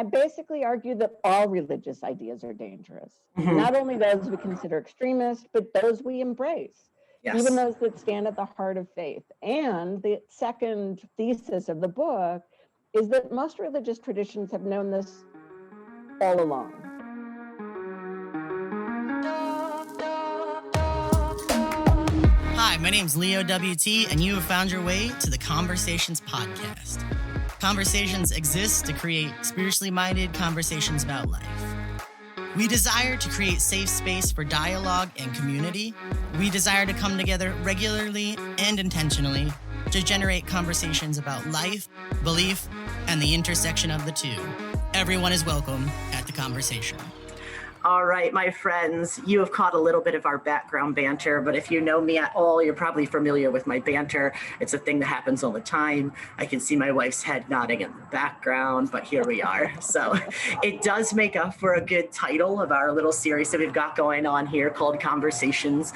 I basically argue that all religious ideas are dangerous. Mhm. Not only those we consider extremist, but those we embrace, Yes. even those that stand at the heart of faith. And the second thesis of the book is that most religious traditions have known this all along. Hi, my name's leowt, and you have found your way to the Conversations podcast. Conversations exist to create spiritually minded conversations about life. We desire to create safe space for dialogue and community. We desire to come together regularly and intentionally to generate conversations about life, belief, and the intersection of the two. Everyone is welcome at the conversation. All right, my friends, you have caught a little bit of our background banter, but if you know me at all, you're probably familiar with my banter. It's a thing that happens all the time. I can see my wife's head nodding in the background, but here we are. So it does make up for a good title of our little series that we've got going on here called Conversations.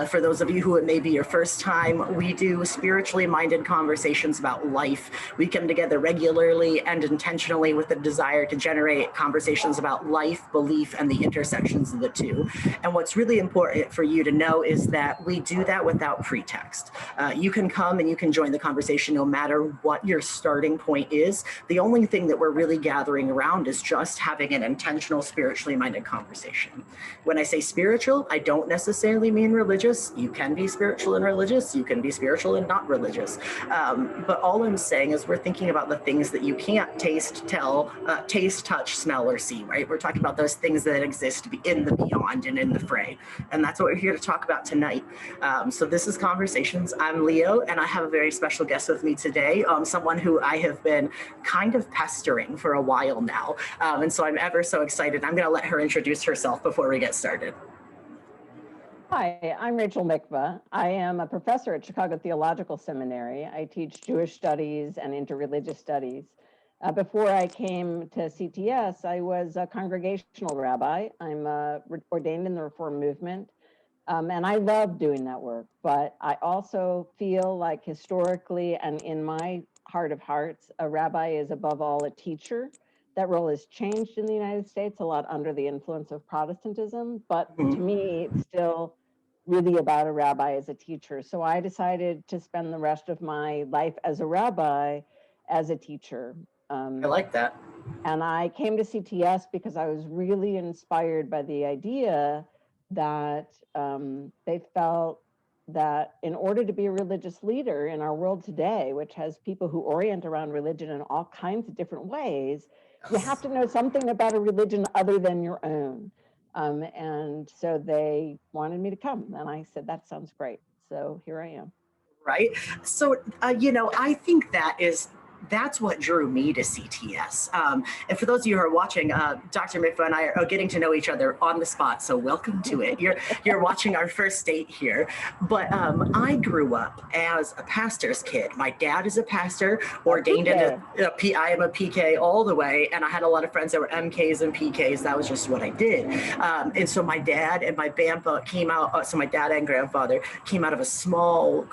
For those of you who it may be your first time, we do spiritually minded conversations about life. We come together regularly and intentionally with the desire to generate conversations about life, belief, and the intersections of the two. And what's really important for you to know is that we do that without pretext. You can come and you can join the conversation no matter what your starting point is. The only thing that we're really gathering around is just having an intentional, spiritually minded conversation. When I say spiritual, I don't necessarily mean religious. You can be spiritual and religious. You can be spiritual and not religious. But all I'm saying is we're thinking about the things that you can't taste, touch, smell, or see, right? We're talking about those things that exist in the beyond and in the fray. And that's what we're here to talk about tonight. So this is Conversations. I'm Leo, and I have a very special guest with me today, someone who I have been kind of pestering for a while now. And so I'm ever so excited. I'm going to let her introduce herself before we get started. Hi, I'm Rachel Mikva. I am a professor at Chicago Theological Seminary. I teach Jewish studies and interreligious studies. Before I came to CTS, I was a congregational rabbi. I'm ordained in the Reform movement, and I love doing that work. But I also feel like historically and in my heart of hearts, a rabbi is above all a teacher. That role has changed in the United States a lot under the influence of Protestantism, but to me, it's still really about a rabbi as a teacher. So I decided to spend the rest of my life as a rabbi as a teacher. I like that. And I came to CTS because I was really inspired by the idea that they felt that in order to be a religious leader in our world today, which has people who orient around religion in all kinds of different ways, you have to know something about a religion other than your own. And so they wanted me to come. And I said, that sounds great. So here I am. Right. So, I think that's what drew me to CTS. And for those of you who are watching, Dr. Mikva and I are getting to know each other on the spot. So welcome to it. You're watching our first date here. But I grew up as a pastor's kid. My dad is a pastor, ordained I am a PK all the way. And I had a lot of friends that were MKs and PKs. That was just what I did. And so my dad and my grandpa came out. So my dad and grandfather came out of a small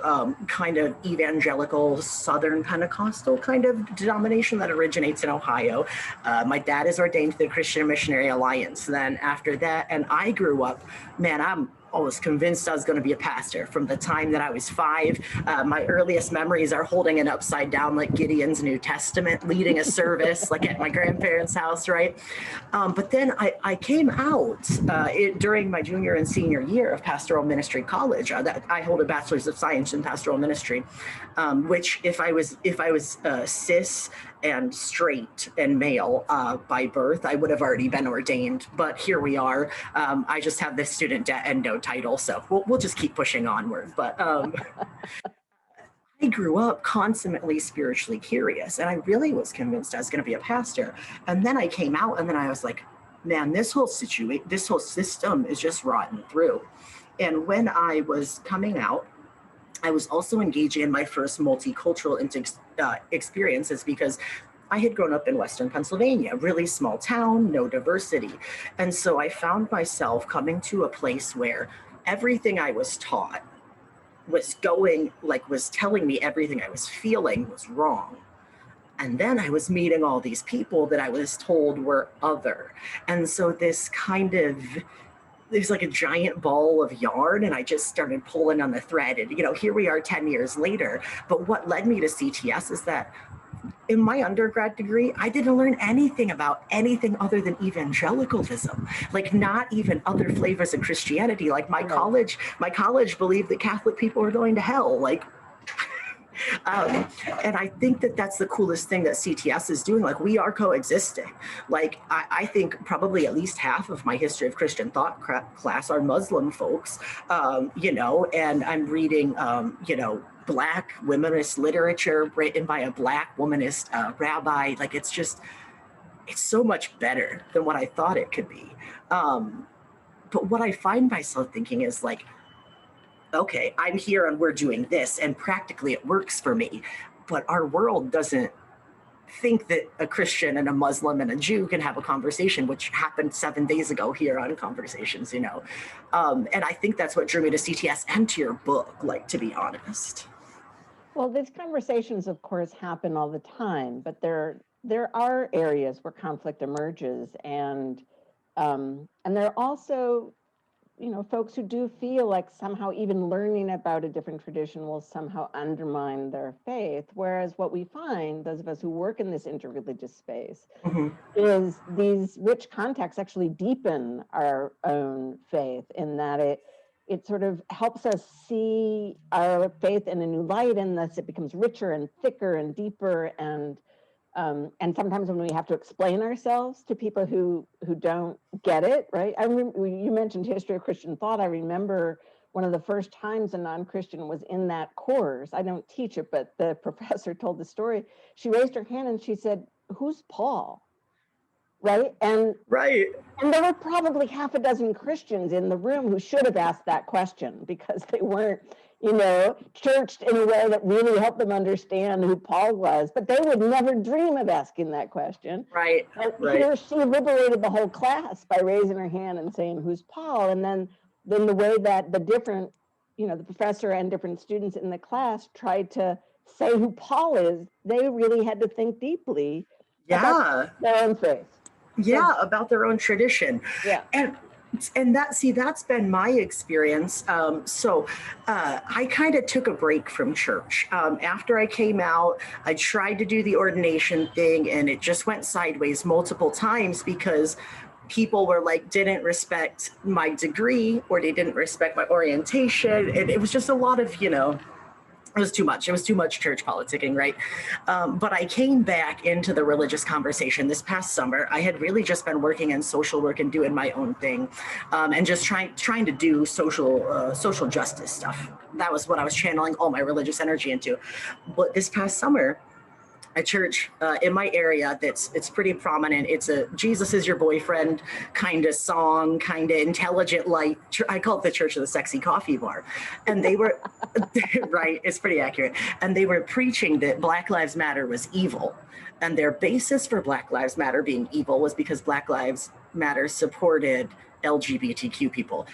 kind of evangelical Southern Pentecostal kind of denomination that originates in Ohio. My dad is ordained to the Christian Missionary Alliance. Then after that, and I grew up, I was convinced I was going to be a pastor from the time that I was 5. My earliest memories are holding it upside down like Gideon's New Testament, leading a service like at my grandparents' house, right? But then I came out during my junior and senior year of pastoral ministry college. I hold a bachelor's of science in pastoral ministry, which if I was cis and straight and male by birth, I would have already been ordained. But here we are. I just have this student debt and no title, so we'll just keep pushing onward. But I grew up consummately spiritually curious, and I really was convinced I was going to be a pastor. And then I came out, and then I was like, man, this whole system is just rotten through. And when I was coming out, I was also engaging in my first multicultural experiences because I had grown up in Western Pennsylvania, really small town, no diversity. And so I found myself coming to a place where everything I was taught was telling me everything I was feeling was wrong. And then I was meeting all these people that I was told were other. And so this kind of, there's like a giant ball of yarn, and I just started pulling on the thread. And, here we are 10 years later. But what led me to CTS is that in my undergrad degree, I didn't learn anything about anything other than evangelicalism, like not even other flavors of Christianity. Like my college believed that Catholic people were going to hell. Like, and I think that that's the coolest thing that CTS is doing. Like, we are coexisting. Like, I think probably at least half of my history of Christian thought class are Muslim folks, and I'm reading, Black womanist literature written by a Black womanist rabbi. Like, it's so much better than what I thought it could be. But what I find myself thinking is like, okay, I'm here and we're doing this, and practically it works for me. But our world doesn't think that a Christian and a Muslim and a Jew can have a conversation, which happened 7 days ago here on Conversations, And I think that's what drew me to CTS and to your book, like, to be honest. Well, these conversations, of course, happen all the time, but there are areas where conflict emerges, and there are also, folks who do feel like somehow even learning about a different tradition will somehow undermine their faith. Whereas what we find, those of us who work in this interreligious space, is these rich contexts actually deepen our own faith, in that it sort of helps us see our faith in a new light, and thus it becomes richer and thicker and deeper. And sometimes when we have to explain ourselves to people who don't get it, right? I remember you mentioned history of Christian thought. I remember one of the first times a non-Christian was in that course. I don't teach it, but the professor told the story. She raised her hand and she said, "Who's Paul?" Right? And there were probably half a dozen Christians in the room who should have asked that question, because they weren't, churched in a way that really helped them understand who Paul was. But they would never dream of asking that question. Right. Here she liberated the whole class by raising her hand and saying, "Who's Paul?" And then the way that the different, the professor and different students in the class tried to say who Paul is, they really had to think deeply about their own faith. Yeah, about their own tradition. Yeah. And that's been my experience. I kind of took a break from church. After I came out, I tried to do the ordination thing, and it just went sideways multiple times because people were like, didn't respect my degree, or they didn't respect my orientation. And it was just a lot of, it was too much. It was too much church politicking, right? But I came back into the religious conversation this past summer. I had really just been working in social work and doing my own thing, and just trying to do social justice stuff. That was what I was channeling all my religious energy into. But this past summer, a church in my area it's pretty prominent. It's a Jesus is your boyfriend kind of song, kind of intelligent light. I call it the Church of the Sexy Coffee Bar. And they were, right, it's pretty accurate. And they were preaching that Black Lives Matter was evil. And their basis for Black Lives Matter being evil was because Black Lives Matter supported LGBTQ people.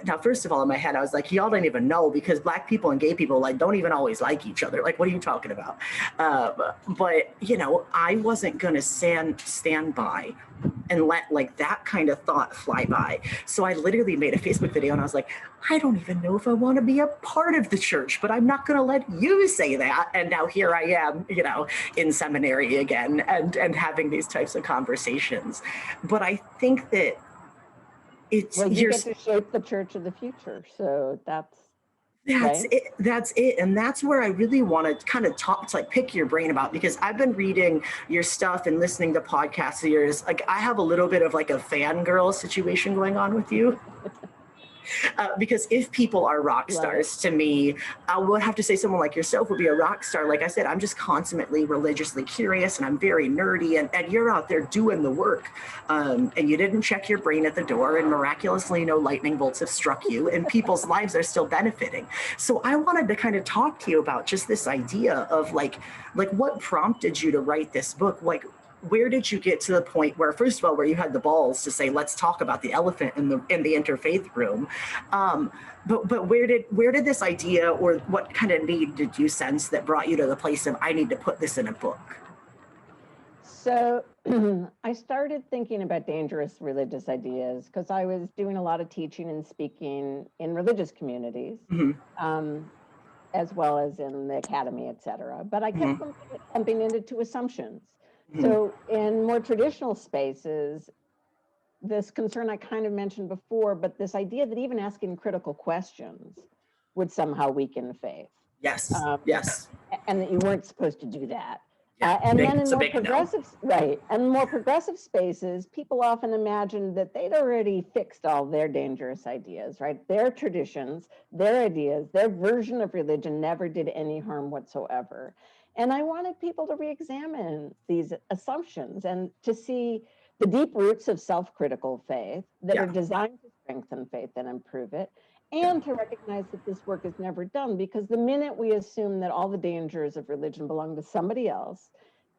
Now, first of all, in my head, I was like, y'all don't even know, because Black people and gay people don't even always like each other. Like, what are you talking about? But I wasn't going to stand by and let that kind of thought fly by. So I literally made a Facebook video, and I was like, I don't even know if I want to be a part of the church, but I'm not going to let you say that. And now here I am, in seminary again, and having these types of conversations. But I think that you get to shape the church of the future. So that's right? That's it. And that's where I really want to kind of pick your brain about, because I've been reading your stuff and listening to podcasts of yours. Like, I have a little bit of a fangirl situation going on with you. Because if people are rock stars to me, I would have to say someone like yourself would be a rock star. Like I said, I'm just constantly religiously curious, and I'm very nerdy, and you're out there doing the work. And you didn't check your brain at the door, and miraculously no lightning bolts have struck you, and people's lives are still benefiting. So I wanted to kind of talk to you about just this idea of what prompted you to write this book? Where did you get to the point where, first of all, where you had the balls to say, let's talk about the elephant in the interfaith room? But where did this idea, or what kind of need did you sense that brought you to the place of, I need to put this in a book? So I started thinking about dangerous religious ideas because I was doing a lot of teaching and speaking in religious communities, as well as in the academy, et cetera. But I kept bumping into two assumptions. So in more traditional spaces, this concern I kind of mentioned before, but this idea that even asking critical questions would somehow weaken faith. Yes, yes. And that you weren't supposed to do that. Yeah, And then in it's a more big no. progressive, right, and more progressive spaces, people often imagined that they'd already fixed all their dangerous ideas, right? Their traditions, their ideas, their version of religion never did any harm whatsoever. And I wanted people to re-examine these assumptions and to see the deep roots of self-critical faith that are designed to strengthen faith and improve it, and to recognize that this work is never done, because the minute we assume that all the dangers of religion belong to somebody else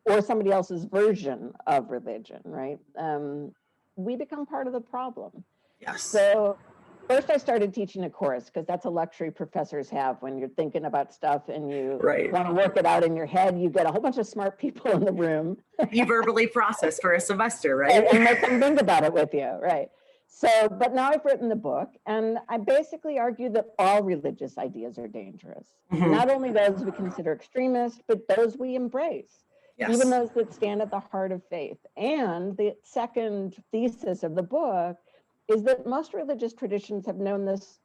or somebody else's version of religion, right, we become part of the problem. Yes. So first I started teaching a course, because that's a luxury professors have when you're thinking about stuff and you want to work it out in your head. You get a whole bunch of smart people in the room. You verbally process for a semester, right? And make them think about it with you, right? So, but now I've written the book, and I basically argue that all religious ideas are dangerous. Not only those we consider extremist, but those we embrace, even those that stand at the heart of faith. And the second thesis of the book is that most religious traditions have known this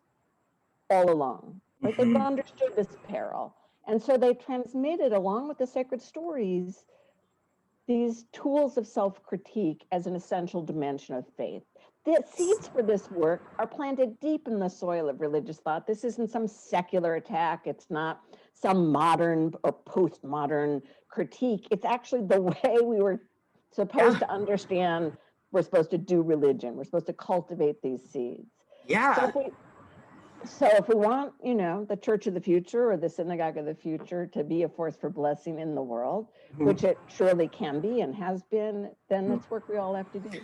all along, right? They've understood this peril. And so they transmitted, along with the sacred stories, these tools of self-critique as an essential dimension of faith. The seeds for this work are planted deep in the soil of religious thought. This isn't some secular attack. It's not some modern or postmodern critique. It's actually the way we were supposed to understand we're supposed to do religion. We're supposed to cultivate these seeds. Yeah. So if we want, you know, the church of the future or the synagogue of the future to be a force for blessing in the world, which it surely can be and has been, then that's work we all have to do.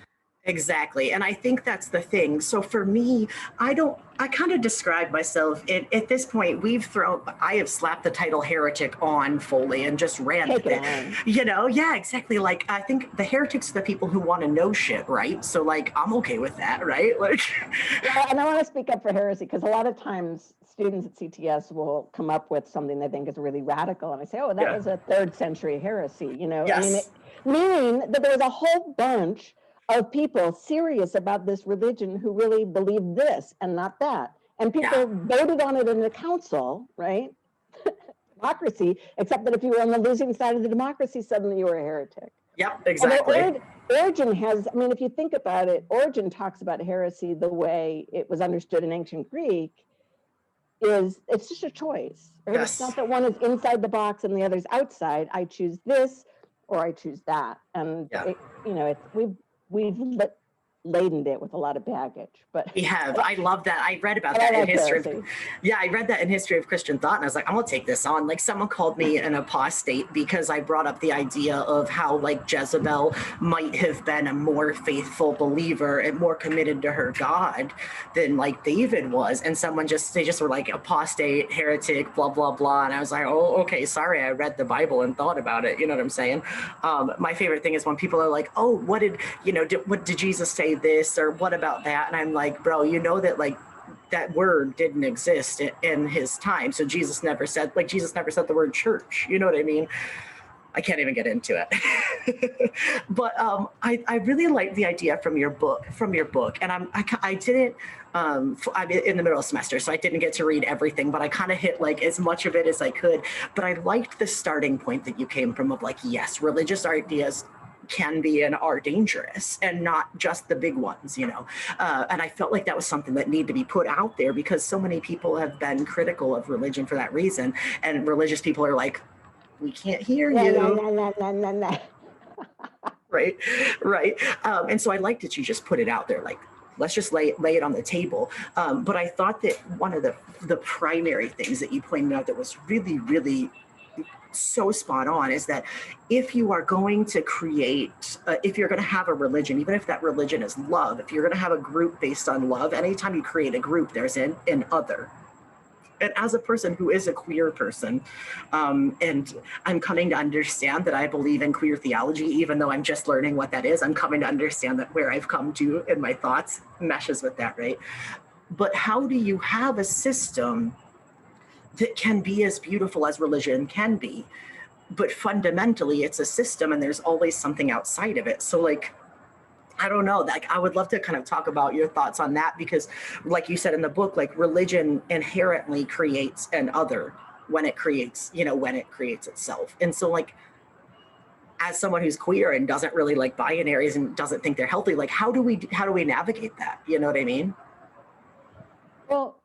Exactly. And I think that's the thing. So for me, I kind of describe myself at this point, I have slapped the title heretic on fully and just ran with it. You know, yeah, exactly. Like, I think the heretics are the people who want to know shit, right? So like, I'm okay with that, right? Like, yeah, and I want to speak up for heresy, because a lot of times students at CTS will come up with something they think is really radical. And I say, oh, that was a 3rd century heresy, you know, I mean, meaning that there's a whole bunch of people serious about this religion who really believe this and not that. And people voted on it in the council, right? Democracy, except that if you were on the losing side of the democracy, suddenly you were a heretic. Yep, exactly. Origen has, I mean, if you think about it, Origen talks about heresy the way it was understood in ancient Greek, it's just a choice, right? It's not that one is inside the box and the other's outside. I choose this or I choose that. And, you know, we've laden it with a lot of baggage, but we have. I love that. I read about that in history. I read that in History of Christian Thought, and I was like, I'm gonna take this on. Like, someone called me an apostate because I brought up the idea of how like Jezebel might have been a more faithful believer and more committed to her God than like David was. And they just were like apostate, heretic, blah, blah, blah. And I was like, oh, okay, sorry. I read the Bible and thought about it. You know what I'm saying? My favorite thing is when people are like, oh, what did Jesus say this, or what about that? And I'm like, bro, you know that like that word didn't exist in his time. So Jesus never said the word church. You know what I mean? I can't even get into it. But I really like the idea from your book. And I didn't, I'm in the middle of semester, so I didn't get to read everything, but I kind of hit like as much of it as I could. But I liked the starting point that you came from of like, yes, religious ideas can be and are dangerous, and not just the big ones, you know. And I felt like that was something that needed to be put out there, because so many people have been critical of religion for that reason. And religious people are like, we can't hear you. Right. And so I liked that you just put it out there, like, let's just lay it on the table. But I thought that one of the primary things that you pointed out that was really, really so spot on is that if you are going to create, if you're going to have a religion, even if that religion is love, if you're going to have a group based on love, anytime you create a group, there's an other. And as a person who is a queer person, and I'm coming to understand that I believe in queer theology, even though I'm just learning what that is, I'm coming to understand that where I've come to in my thoughts meshes with that, right? But how do you have a system that can be as beautiful as religion can be, but fundamentally it's a system and there's always something outside of it? So like, I don't know, like I would love to kind of talk about your thoughts on that, because like you said in the book, like religion inherently creates an other when it creates, when it creates itself. And so like, as someone who's queer and doesn't really like binaries and doesn't think they're healthy, like how do we navigate that? You know what I mean? Well,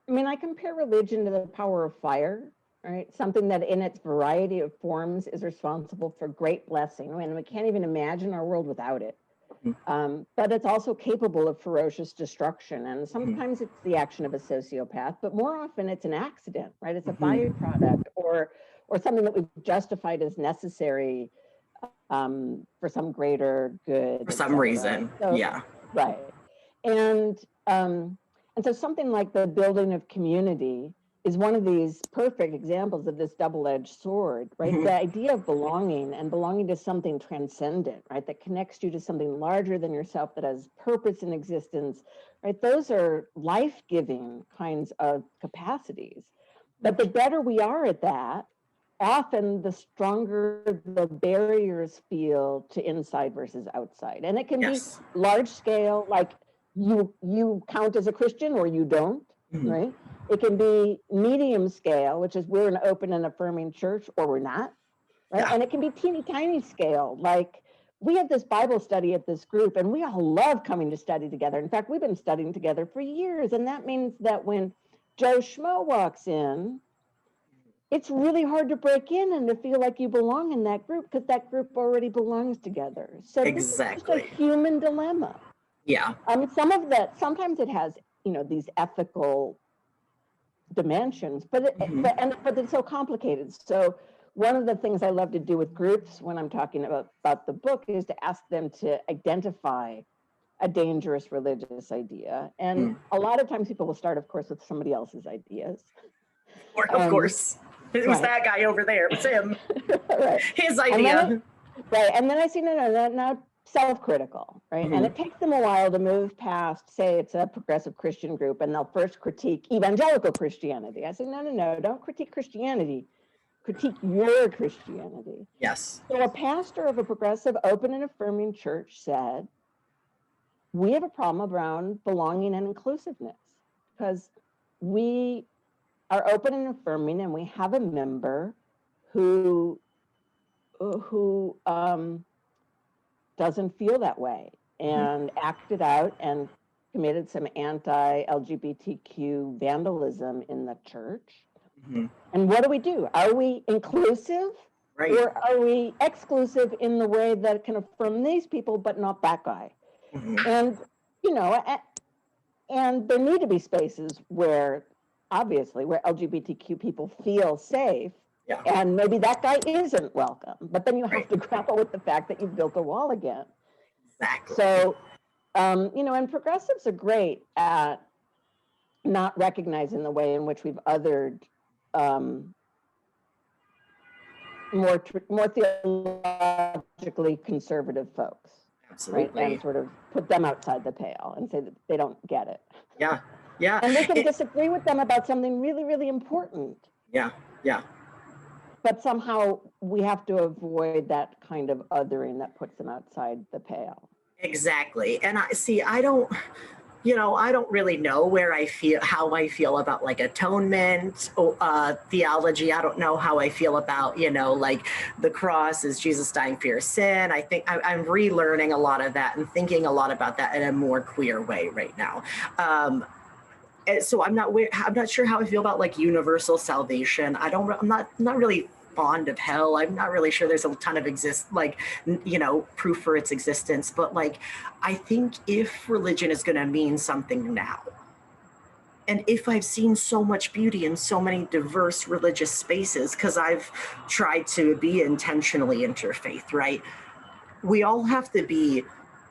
I mean, I compare religion to the power of fire, right? Something that in its variety of forms is responsible for great blessing. I mean, we can't even imagine our world without it. But it's also capable of ferocious destruction. And sometimes it's the action of a sociopath, but more often it's an accident, right? It's a byproduct or something that we've justified as necessary for some greater good. For some reason, so, yeah. Right. And so something like the building of community is one of these perfect examples of this double-edged sword, right? The idea of belonging and belonging to something transcendent, right? That connects you to something larger than yourself, that has purpose in existence, right? Those are life-giving kinds of capacities. But the better we are at that, often the stronger the barriers feel to inside versus outside. And it can be large scale, like you count as a Christian or you don't, right? It can be medium scale, which is we're an open and affirming church or we're not, right? And it can be teeny tiny scale, like we have this Bible study at this group and we all love coming to study together. In fact, we've been studying together for years. And that means that when Joe Schmo walks in, it's really hard to break in and to feel like you belong in that group because that group already belongs together. So this is just a human dilemma. Yeah. Sometimes it has, these ethical dimensions, but it's so complicated. So one of the things I love to do with groups when I'm talking about the book is to ask them to identify a dangerous religious idea. And a lot of times people will start, of course, with somebody else's ideas. Of course. It was that guy over there. It was him. Right. His idea. And then I see, no, self-critical, right? And it takes them a while to move past, say it's a progressive Christian group, and they'll first critique evangelical Christianity. I say, no, don't critique Christianity. Critique your Christianity. Yes. So a pastor of a progressive, open and affirming church said, we have a problem around belonging and inclusiveness because we are open and affirming, and we have a member who doesn't feel that way and acted out and committed some anti-LGBTQ vandalism in the church. And what do? Are we inclusive? Right. Or are we exclusive in the way that can affirm these people, but not that guy? And, and there need to be spaces where, obviously, where LGBTQ people feel safe. Yeah. And maybe that guy isn't welcome, but then you have to grapple with the fact that you've built a wall again. Exactly. So, and progressives are great at not recognizing the way in which we've othered more theologically conservative folks. Absolutely. Right? And sort of put them outside the pale and say that they don't get it. Yeah. Yeah. And we can disagree with them about something really, really important. Yeah. Yeah. But somehow we have to avoid that kind of othering that puts them outside the pale. Exactly. And I don't really know how I feel about like atonement, theology. I don't know how I feel about, like the cross is Jesus dying for your sin. I think I'm relearning a lot of that and thinking a lot about that in a more queer way right now. So I'm not sure how I feel about like universal salvation. I'm not really fond of hell. I'm not really sure there's a ton of proof for its existence. But like, I think if religion is going to mean something now, and if I've seen so much beauty in so many diverse religious spaces, because I've tried to be intentionally interfaith, right? We all have to be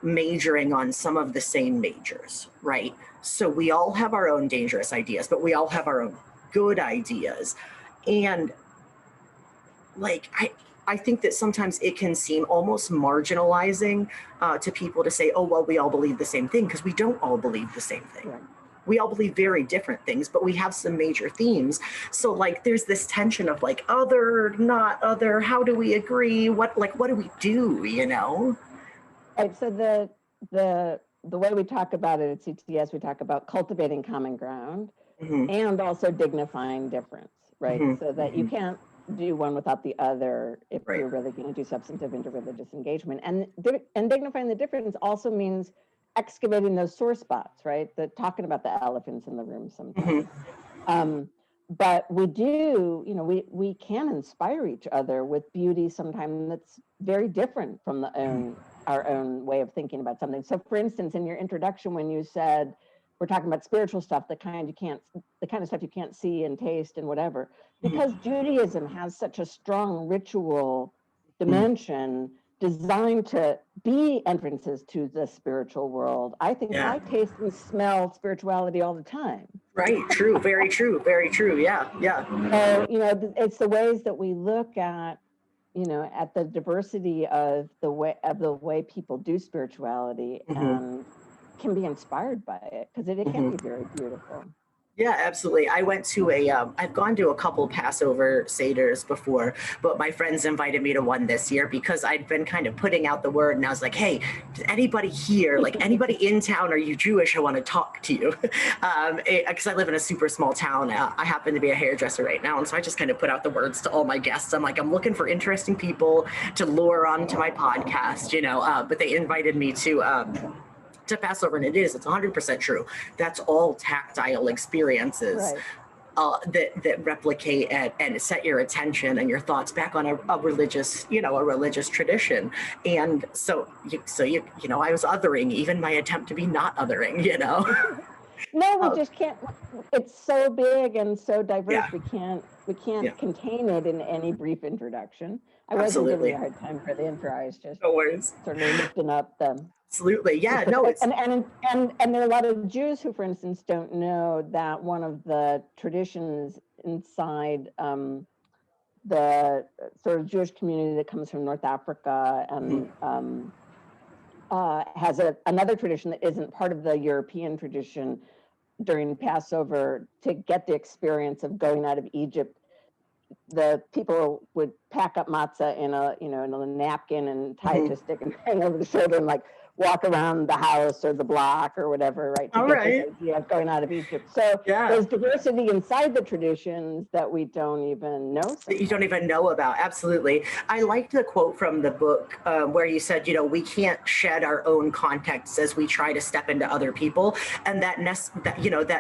majoring on some of the same majors, right? So we all have our own dangerous ideas, but we all have our own good ideas. And like, I think that sometimes it can seem almost marginalizing to people to say, oh, well, we all believe the same thing, because we don't all believe the same thing. Right. We all believe very different things, but we have some major themes. So like, there's this tension of like, other, not other, how do we agree? What do we do, you know? Right, so the way we talk about it at CTS, we talk about cultivating common ground and also dignifying difference, right? So that you can't do one without the other if you're really going to do substantive interreligious engagement. And dignifying the difference also means excavating those sore spots, right? Talking about the elephants in the room sometimes. But we do, you know, we can inspire each other with beauty sometimes that's very different from our own way of thinking about something. So for instance, in your introduction, when you said, we're talking about spiritual stuff, the kind of stuff you can't see and taste and whatever, because Judaism has such a strong ritual dimension designed to be entrances to the spiritual world. I think I taste and smell spirituality all the time. Right, true, very true, very true. Yeah. So, you know, it's the ways that we look at, you know, at the diversity of the way people do spirituality and can be inspired by it, because it can be very beautiful. Yeah, absolutely. I went to I've gone to a couple Passover Seders before, but my friends invited me to one this year because I'd been kind of putting out the word, and I was like, hey, does anybody here, like anybody in town, are you Jewish? I want to talk to you. Because I live in a super small town. I happen to be a hairdresser right now. And so I just kind of put out the words to all my guests. I'm like, I'm looking for interesting people to lure onto my podcast, you know, but they invited me to Passover, and it's 100% true. That's all tactile experiences that replicate and set your attention and your thoughts back on a religious, you know, a religious tradition. And so you know, I was othering, even my attempt to be not othering, you know. No, we just can't. It's so big and so diverse. We can't contain it in any brief introduction. I wasn't giving you a hard time for the intro. I was just sort of lifting up them. Absolutely, yeah. No, it's and there are a lot of Jews who, for instance, don't know that one of the traditions inside the sort of Jewish community that comes from North Africa and has another tradition that isn't part of the European tradition. During Passover, to get the experience of going out of Egypt, the people would pack up matzah in a napkin and tie it to a stick and hang over the shoulder and like walk around the house or the block or whatever, right? To get this idea of going out of Egypt. So there's diversity inside the traditions that we don't even know. That you don't even know about. Absolutely. I liked the quote from the book where you said, you know, we can't shed our own context as we try to step into other people. And that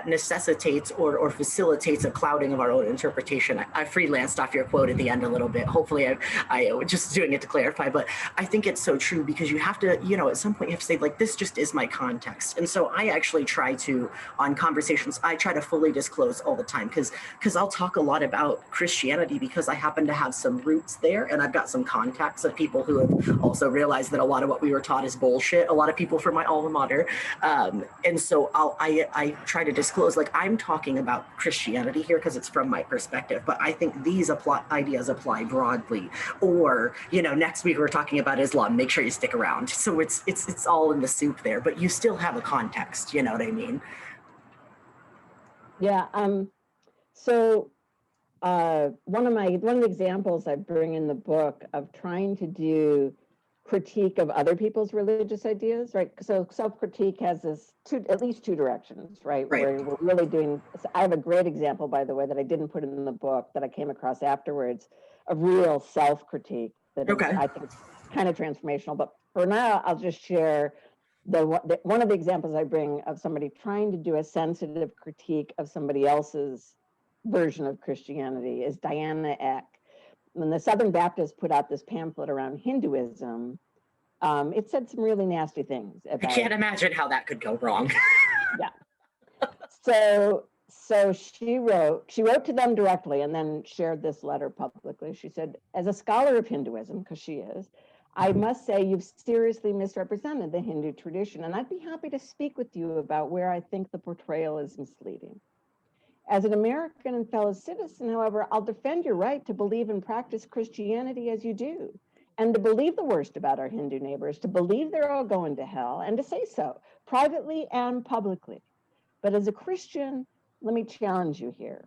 necessitates or facilitates a clouding of our own interpretation. I freelanced off your quote at the end a little bit. Hopefully I was just doing it to clarify, but I think it's so true, because you have to, you know, at some point you have to say, like, this just is my context. And so I actually try to, on conversations, I try to fully disclose all the time, because I'll talk a lot about Christianity because I happen to have some roots there, and I've got some contacts of people who have also realized that a lot of what we were taught is bullshit. A lot of people from my alma mater. And so I try to disclose, like, I'm talking about Christianity here because it's from my perspective, but I think these ideas apply broadly. Or, you know, next week we're talking about Islam, make sure you stick around. So it's all in the soup there, but you still have a context, you know what I mean? Yeah. So one of the examples I bring in the book of trying to do critique of other people's religious ideas, right? So self-critique has at least two directions, right? Where we're really doing, I have a great example, by the way, that I didn't put in the book that I came across afterwards, of real self-critique that is, I think, kind of transformational. But for now, I'll just share one of the examples I bring of somebody trying to do a sensitive critique of somebody else's version of Christianity is Diana Eck. When the Southern Baptists put out this pamphlet around Hinduism, it said some really nasty things about, I can't imagine how that could go wrong. So she wrote to them directly and then shared this letter publicly. She said, as a scholar of Hinduism, because she is, I must say you've seriously misrepresented the Hindu tradition, and I'd be happy to speak with you about where I think the portrayal is misleading. As an American and fellow citizen, however, I'll defend your right to believe and practice Christianity as you do, and to believe the worst about our Hindu neighbors, to believe they're all going to hell, and to say so privately and publicly. But as a Christian, let me challenge you here.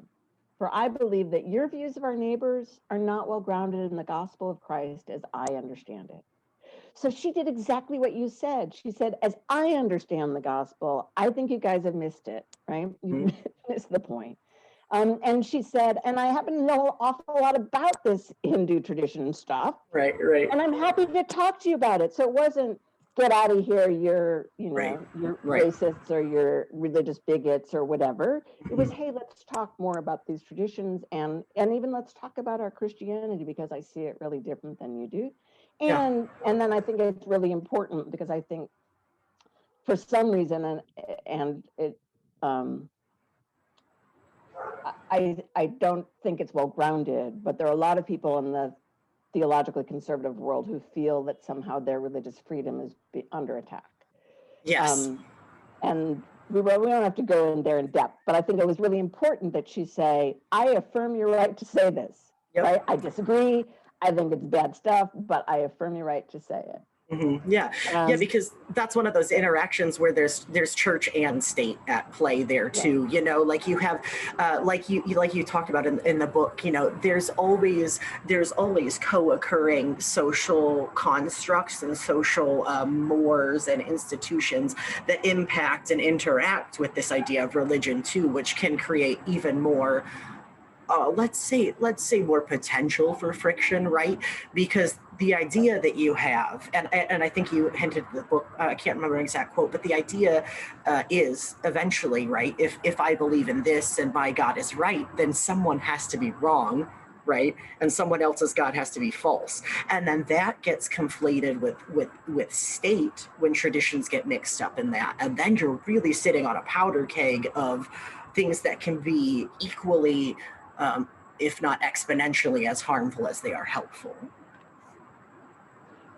For I believe that your views of our neighbors are not well grounded in the gospel of Christ as I understand it. So she did exactly what you said. She said, as I understand the gospel, I think you guys have missed it, right? You missed the point. And she said, and I happen to know an awful lot about this Hindu tradition stuff. Right. And I'm happy to talk to you about it. So it wasn't, get out of here, you're racists or you're religious bigots or whatever. It was, hey, let's talk more about these traditions and even let's talk about our Christianity because I see it really different than you do. And then I think it's really important because I think for some reason, and it, I don't think it's well grounded, but there are a lot of people in the theologically conservative world who feel that somehow their religious freedom is under attack. Yes. And we don't have to go in there in depth, but I think it was really important that she say, I affirm your right to say this, right? I disagree. I think it's bad stuff, but I affirm your right to say it. Yeah, because that's one of those interactions where there's church and state at play there too. You know, like you have, like you talked about in the book. You know, there's always co-occurring social constructs and social mores and institutions that impact and interact with this idea of religion too, which can create even more. Let's say more potential for friction, right? Because the idea that you have, and I think you hinted at the book, I can't remember an exact quote, but the idea is eventually, right? If I believe in this and my God is right, then someone has to be wrong, right? And someone else's God has to be false. And then that gets conflated with state when traditions get mixed up in that. And then you're really sitting on a powder keg of things that can be equally if not exponentially as harmful as they are helpful.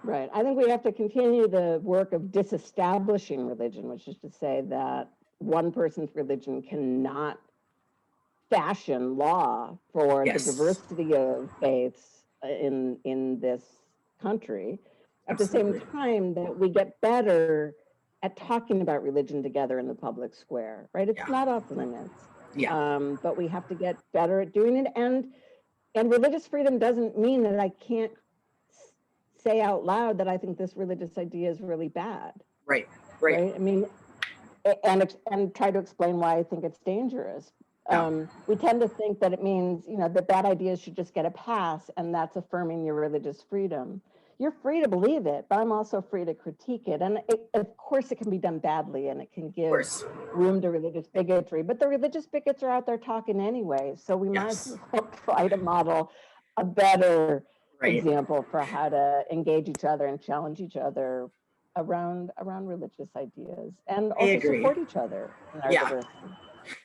Right. I think we have to continue the work of disestablishing religion, which is to say that one person's religion cannot fashion law for the diversity of faiths in this country. At the same time that we get better at talking about religion together in the public square, right? It's not off limits. But we have to get better at doing it. And religious freedom doesn't mean that I can't say out loud that I think this religious idea is really bad. Right. I mean, and try to explain why I think it's dangerous. We tend to think that it means, that bad ideas should just get a pass, and that's affirming your religious freedom. You're free to believe it, but I'm also free to critique it. And of course, it can be done badly and it can give room to religious bigotry, but the religious bigots are out there talking anyway. So we might as well try to model a better example for how to engage each other and challenge each other around religious ideas and also support each other in our diversity.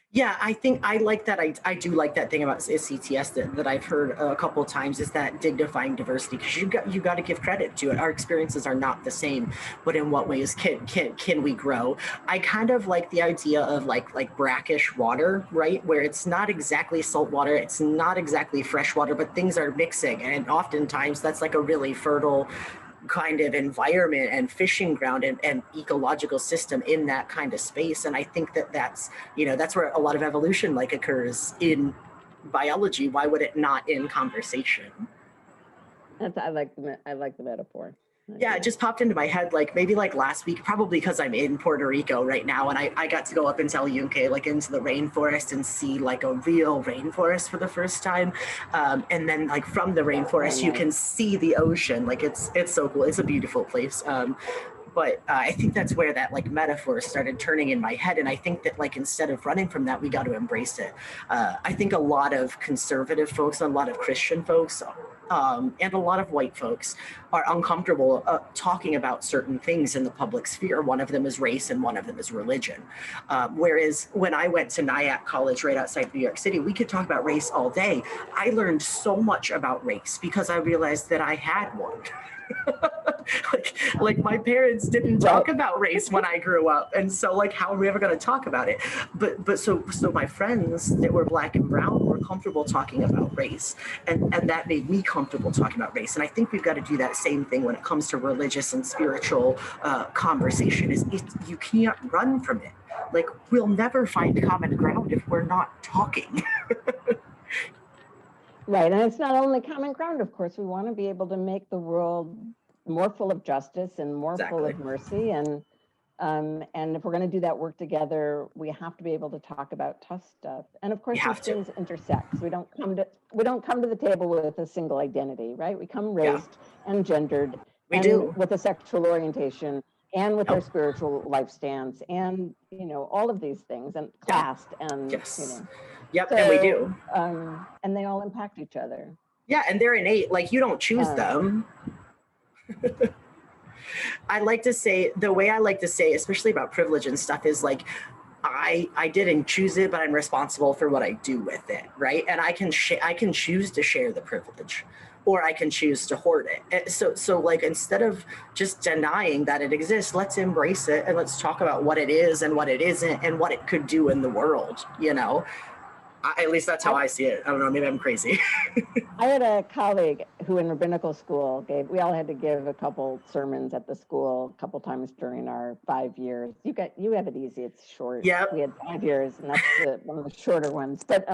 Yeah, I think I like that. I do like that thing about CTS that I've heard a couple of times is that dignifying diversity, because you got to give credit to it. Our experiences are not the same, but in what ways can we grow? I kind of like the idea of like brackish water, right? Where it's not exactly salt water, it's not exactly fresh water, but things are mixing, and oftentimes that's like a really fertile kind of environment and fishing ground and ecological system in that kind of space. And I think that's where a lot of evolution occurs in biology. Why would it not in conversation? I like the metaphor. Yeah, it just popped into my head maybe last week, probably because I'm in Puerto Rico right now, and I got to go up into El Yunque, into the rainforest and see a real rainforest for the first time. And then from the rainforest, you can see the ocean. It's so cool. It's a beautiful place. But I think that's where that metaphor started turning in my head. And I think that instead of running from that, we got to embrace it. I think a lot of conservative folks, a lot of Christian folks, and a lot of white folks are uncomfortable talking about certain things in the public sphere. One of them is race and one of them is religion. Whereas when I went to Nyack College right outside New York City, we could talk about race all day. I learned so much about race because I realized that I had one. like my parents didn't talk about race when I grew up, and so like how are we ever going to talk about it? But so my friends that were Black and brown were comfortable talking about race, and that made me comfortable talking about race. And I think we've got to do that same thing when it comes to religious and spiritual conversation. You can't run from it. Like, we'll never find common ground if we're not talking. Right, and it's not only common ground, of course. We want to be able to make the world more full of justice and more full of mercy. And if we're going to do that work together, we have to be able to talk about tough stuff. And of course, these things intersect. We don't come to the table with a single identity, right? We come raised and gendered, with a sexual orientation, and with our spiritual life stance, and all of these things, and classed, and Yep, so, and we do. And they all impact each other. Yeah, and they're innate. Like, you don't choose them. I like to say, the way I like to say, especially about privilege and stuff, is like, I didn't choose it, but I'm responsible for what I do with it, right? And I can choose to share the privilege, or I can choose to hoard it. So like, instead of just denying that it exists, let's embrace it, and let's talk about what it is and what it isn't and what it could do in the world, At least that's how I see it. I don't know, maybe I'm crazy. I had a colleague who in rabbinical school we all had to give a couple sermons at the school a couple times during our 5 years. You have it easy, it's short. Yeah. We had 5 years, and that's one of the shorter ones. But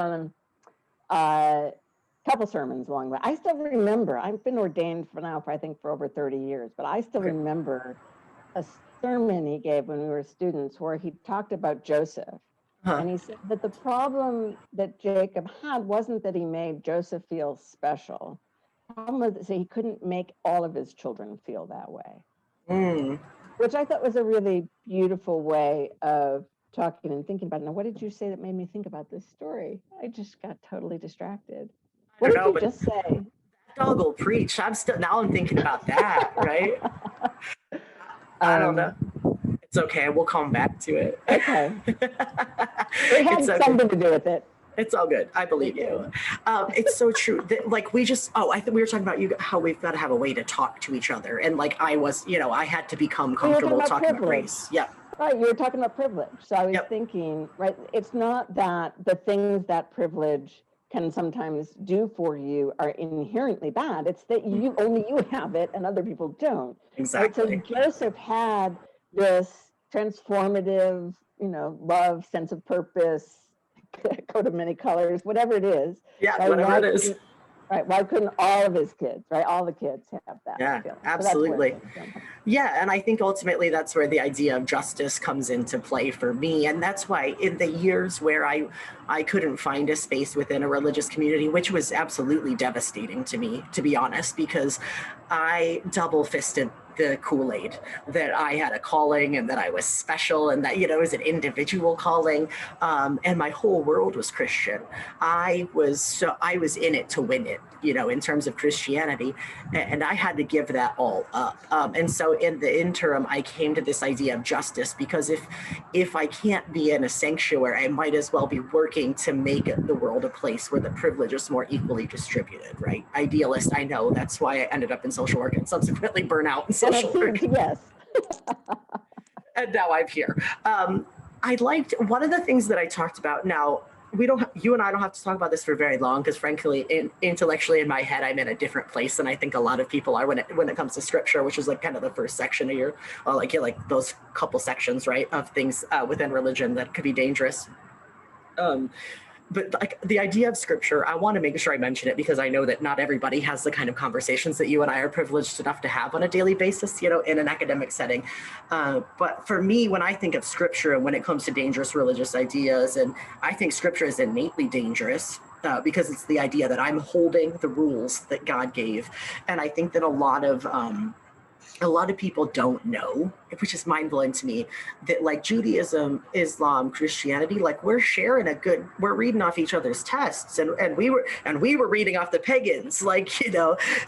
couple sermons along the way. I still remember, I've been ordained for over 30 years, but I still remember a sermon he gave when we were students where he talked about Joseph. And he said that the problem that Jacob had wasn't that he made Joseph feel special. The problem was that he couldn't make all of his children feel that way. Which I thought was a really beautiful way of talking and thinking about it. Now, what did you say that made me think about this story? I just got totally distracted. What did you just say? Dog will preach. I'm thinking about that, right? I don't know. It's okay. We'll come back to it. Okay. It had something to do with it. It's all good. I believe you. It's so true. Like, I think we were talking about how we've got to have a way to talk to each other. And like, I had to become comfortable talking about race. Yeah. Right. You were talking about privilege. So I was thinking, right, it's not that the things that privilege can sometimes do for you are inherently bad. It's that only you have it and other people don't. Exactly. Right? So Joseph had this transformative, love, sense of purpose, coat of many colors, whatever it is. Yeah, right? Whatever it is. Right. Why couldn't all of his kids, right? All the kids have that. Yeah, feeling. absolutely. Yeah, and I think ultimately that's where the idea of justice comes into play for me. And that's why in the years where I couldn't find a space within a religious community, which was absolutely devastating to me, to be honest, because I double-fisted the Kool-Aid that I had a calling and that I was special and that, it was an individual calling. And my whole world was Christian. I was in it to win it, in terms of Christianity. And I had to give that all up. And so in the interim, I came to this idea of justice, because if I can't be in a sanctuary, I might as well be working to make the world a place where the privilege is more equally distributed, right? Idealist, I know. That's why I ended up in social work and subsequently burn out in social work. Yes. And now I'm here. I liked one of the things that I talked about. Now, you and I don't have to talk about this for very long, because frankly, intellectually in my head, I'm in a different place than I think a lot of people are when it comes to scripture, which is like kind of the first section of your, like those couple sections, right, of things within religion that could be dangerous. But like the idea of scripture, I want to make sure I mention it, because I know that not everybody has the kind of conversations that you and I are privileged enough to have on a daily basis, in an academic setting. But for me, when I think of scripture and when it comes to dangerous religious ideas, and I think scripture is innately dangerous, because it's the idea that I'm holding the rules that God gave. And I think that a lot of people don't know, which is mind-blowing to me, that like Judaism, Islam, Christianity, like we're reading off each other's tests, and we were reading off the pagans,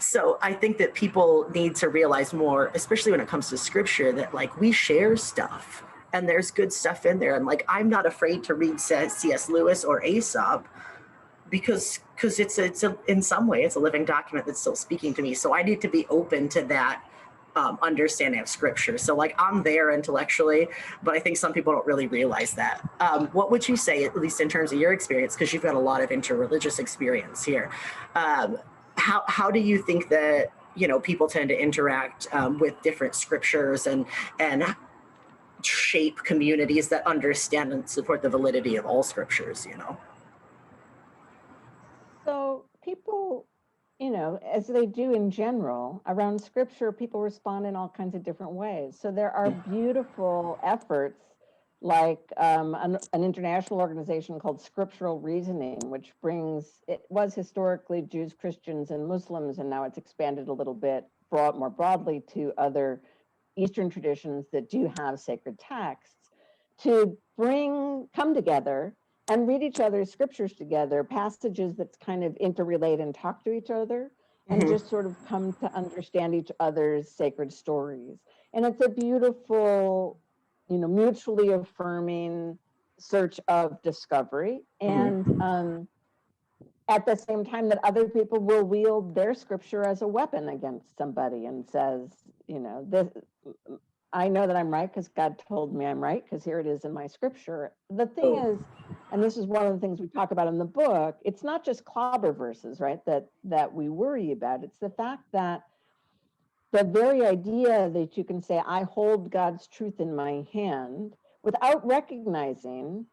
so I think that people need to realize more, especially when it comes to scripture, that like we share stuff and there's good stuff in there. And like, I'm not afraid to read C.S. Lewis or Aesop, because because in some way, it's a living document that's still speaking to me. So I need to be open to that understanding of scripture. So like I'm there intellectually, but I think some people don't really realize that. What would you say, at least in terms of your experience, because you've got a lot of interreligious experience here, how do you think that, you know, people tend to interact with different scriptures and shape communities that understand and support the validity of all scriptures, you know? So people, you know, as they do in general, around scripture, people respond in all kinds of different ways. So there are beautiful efforts like an international organization called Scriptural Reasoning, which brings, it was historically Jews, Christians, and Muslims, and now it's expanded a little bit more broadly to other Eastern traditions that do have sacred texts, to come together and read each other's scriptures together, passages that's kind of interrelate and talk to each other, and just sort of come to understand each other's sacred stories. And it's a beautiful, you know, mutually affirming search of discovery. And at the same time that other people will wield their scripture as a weapon against somebody and says, you know, this, I know that I'm right because God told me I'm right because here it is in my scripture. The thing is, and this is one of the things we talk about in the book, it's not just clobber verses, right, that we worry about. It's the fact that the very idea that you can say, I hold God's truth in my hand without recognizing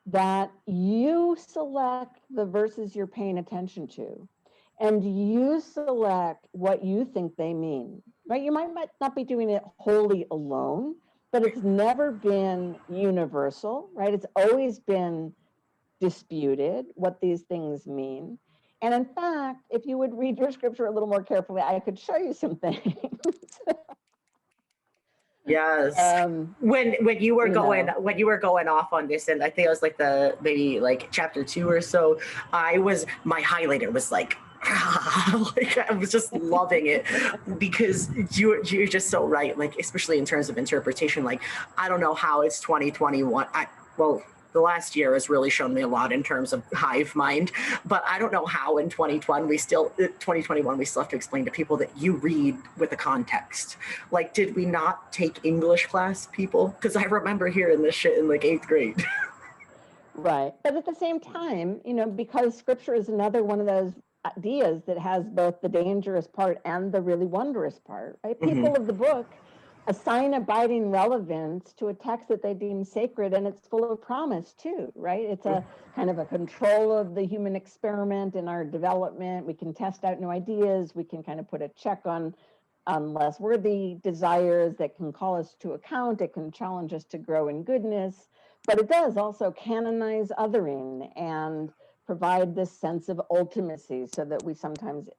that you select the verses you're paying attention to and you select what you think they mean, right? You might not be doing it wholly alone, but it's never been universal, right? It's always been disputed what these things mean. And in fact, if you would read your scripture a little more carefully, I could show you some things. Yes. When you were going off on this, and I think it was like maybe like chapter 2 or so, my highlighter was like, like I was just loving it because you're just so right. Like, especially in terms of interpretation, like, I don't know how it's 2021. The last year has really shown me a lot in terms of hive mind, but I don't know how in 2021 we still have to explain to people that you read with the context. Like, did we not take English class, people? Because I remember hearing this shit in like 8th grade. Right. But at the same time, you know, because scripture is another one of those ideas that has both the dangerous part and the really wondrous part, right? People of the book assign abiding relevance to a text that they deem sacred, and it's full of promise too, right? It's a kind of a control of the human experiment in our development. We can test out new ideas. We can kind of put a check on less worthy desires that can call us to account. It can challenge us to grow in goodness, but it does also canonize othering and provide this sense of ultimacy so that we sometimes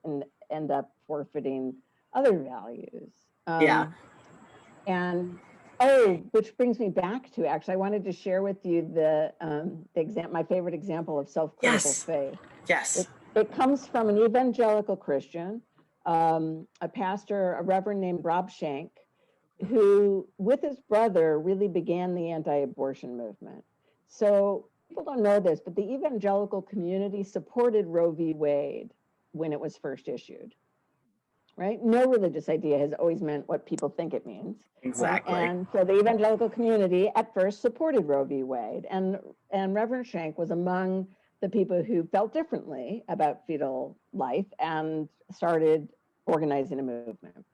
end up forfeiting other values. And which brings me back to, actually, I wanted to share with you my favorite example of self-critical faith. Yes. It comes from an evangelical Christian, a pastor, a reverend named Rob Shank, who, with his brother, really began the anti-abortion movement. So people don't know this, but the evangelical community supported Roe v. Wade when it was first issued. Right? No religious idea has always meant what people think it means. Exactly. Right? And so the evangelical community at first supported Roe v. Wade, and Reverend Shank was among the people who felt differently about fetal life and started organizing a movement.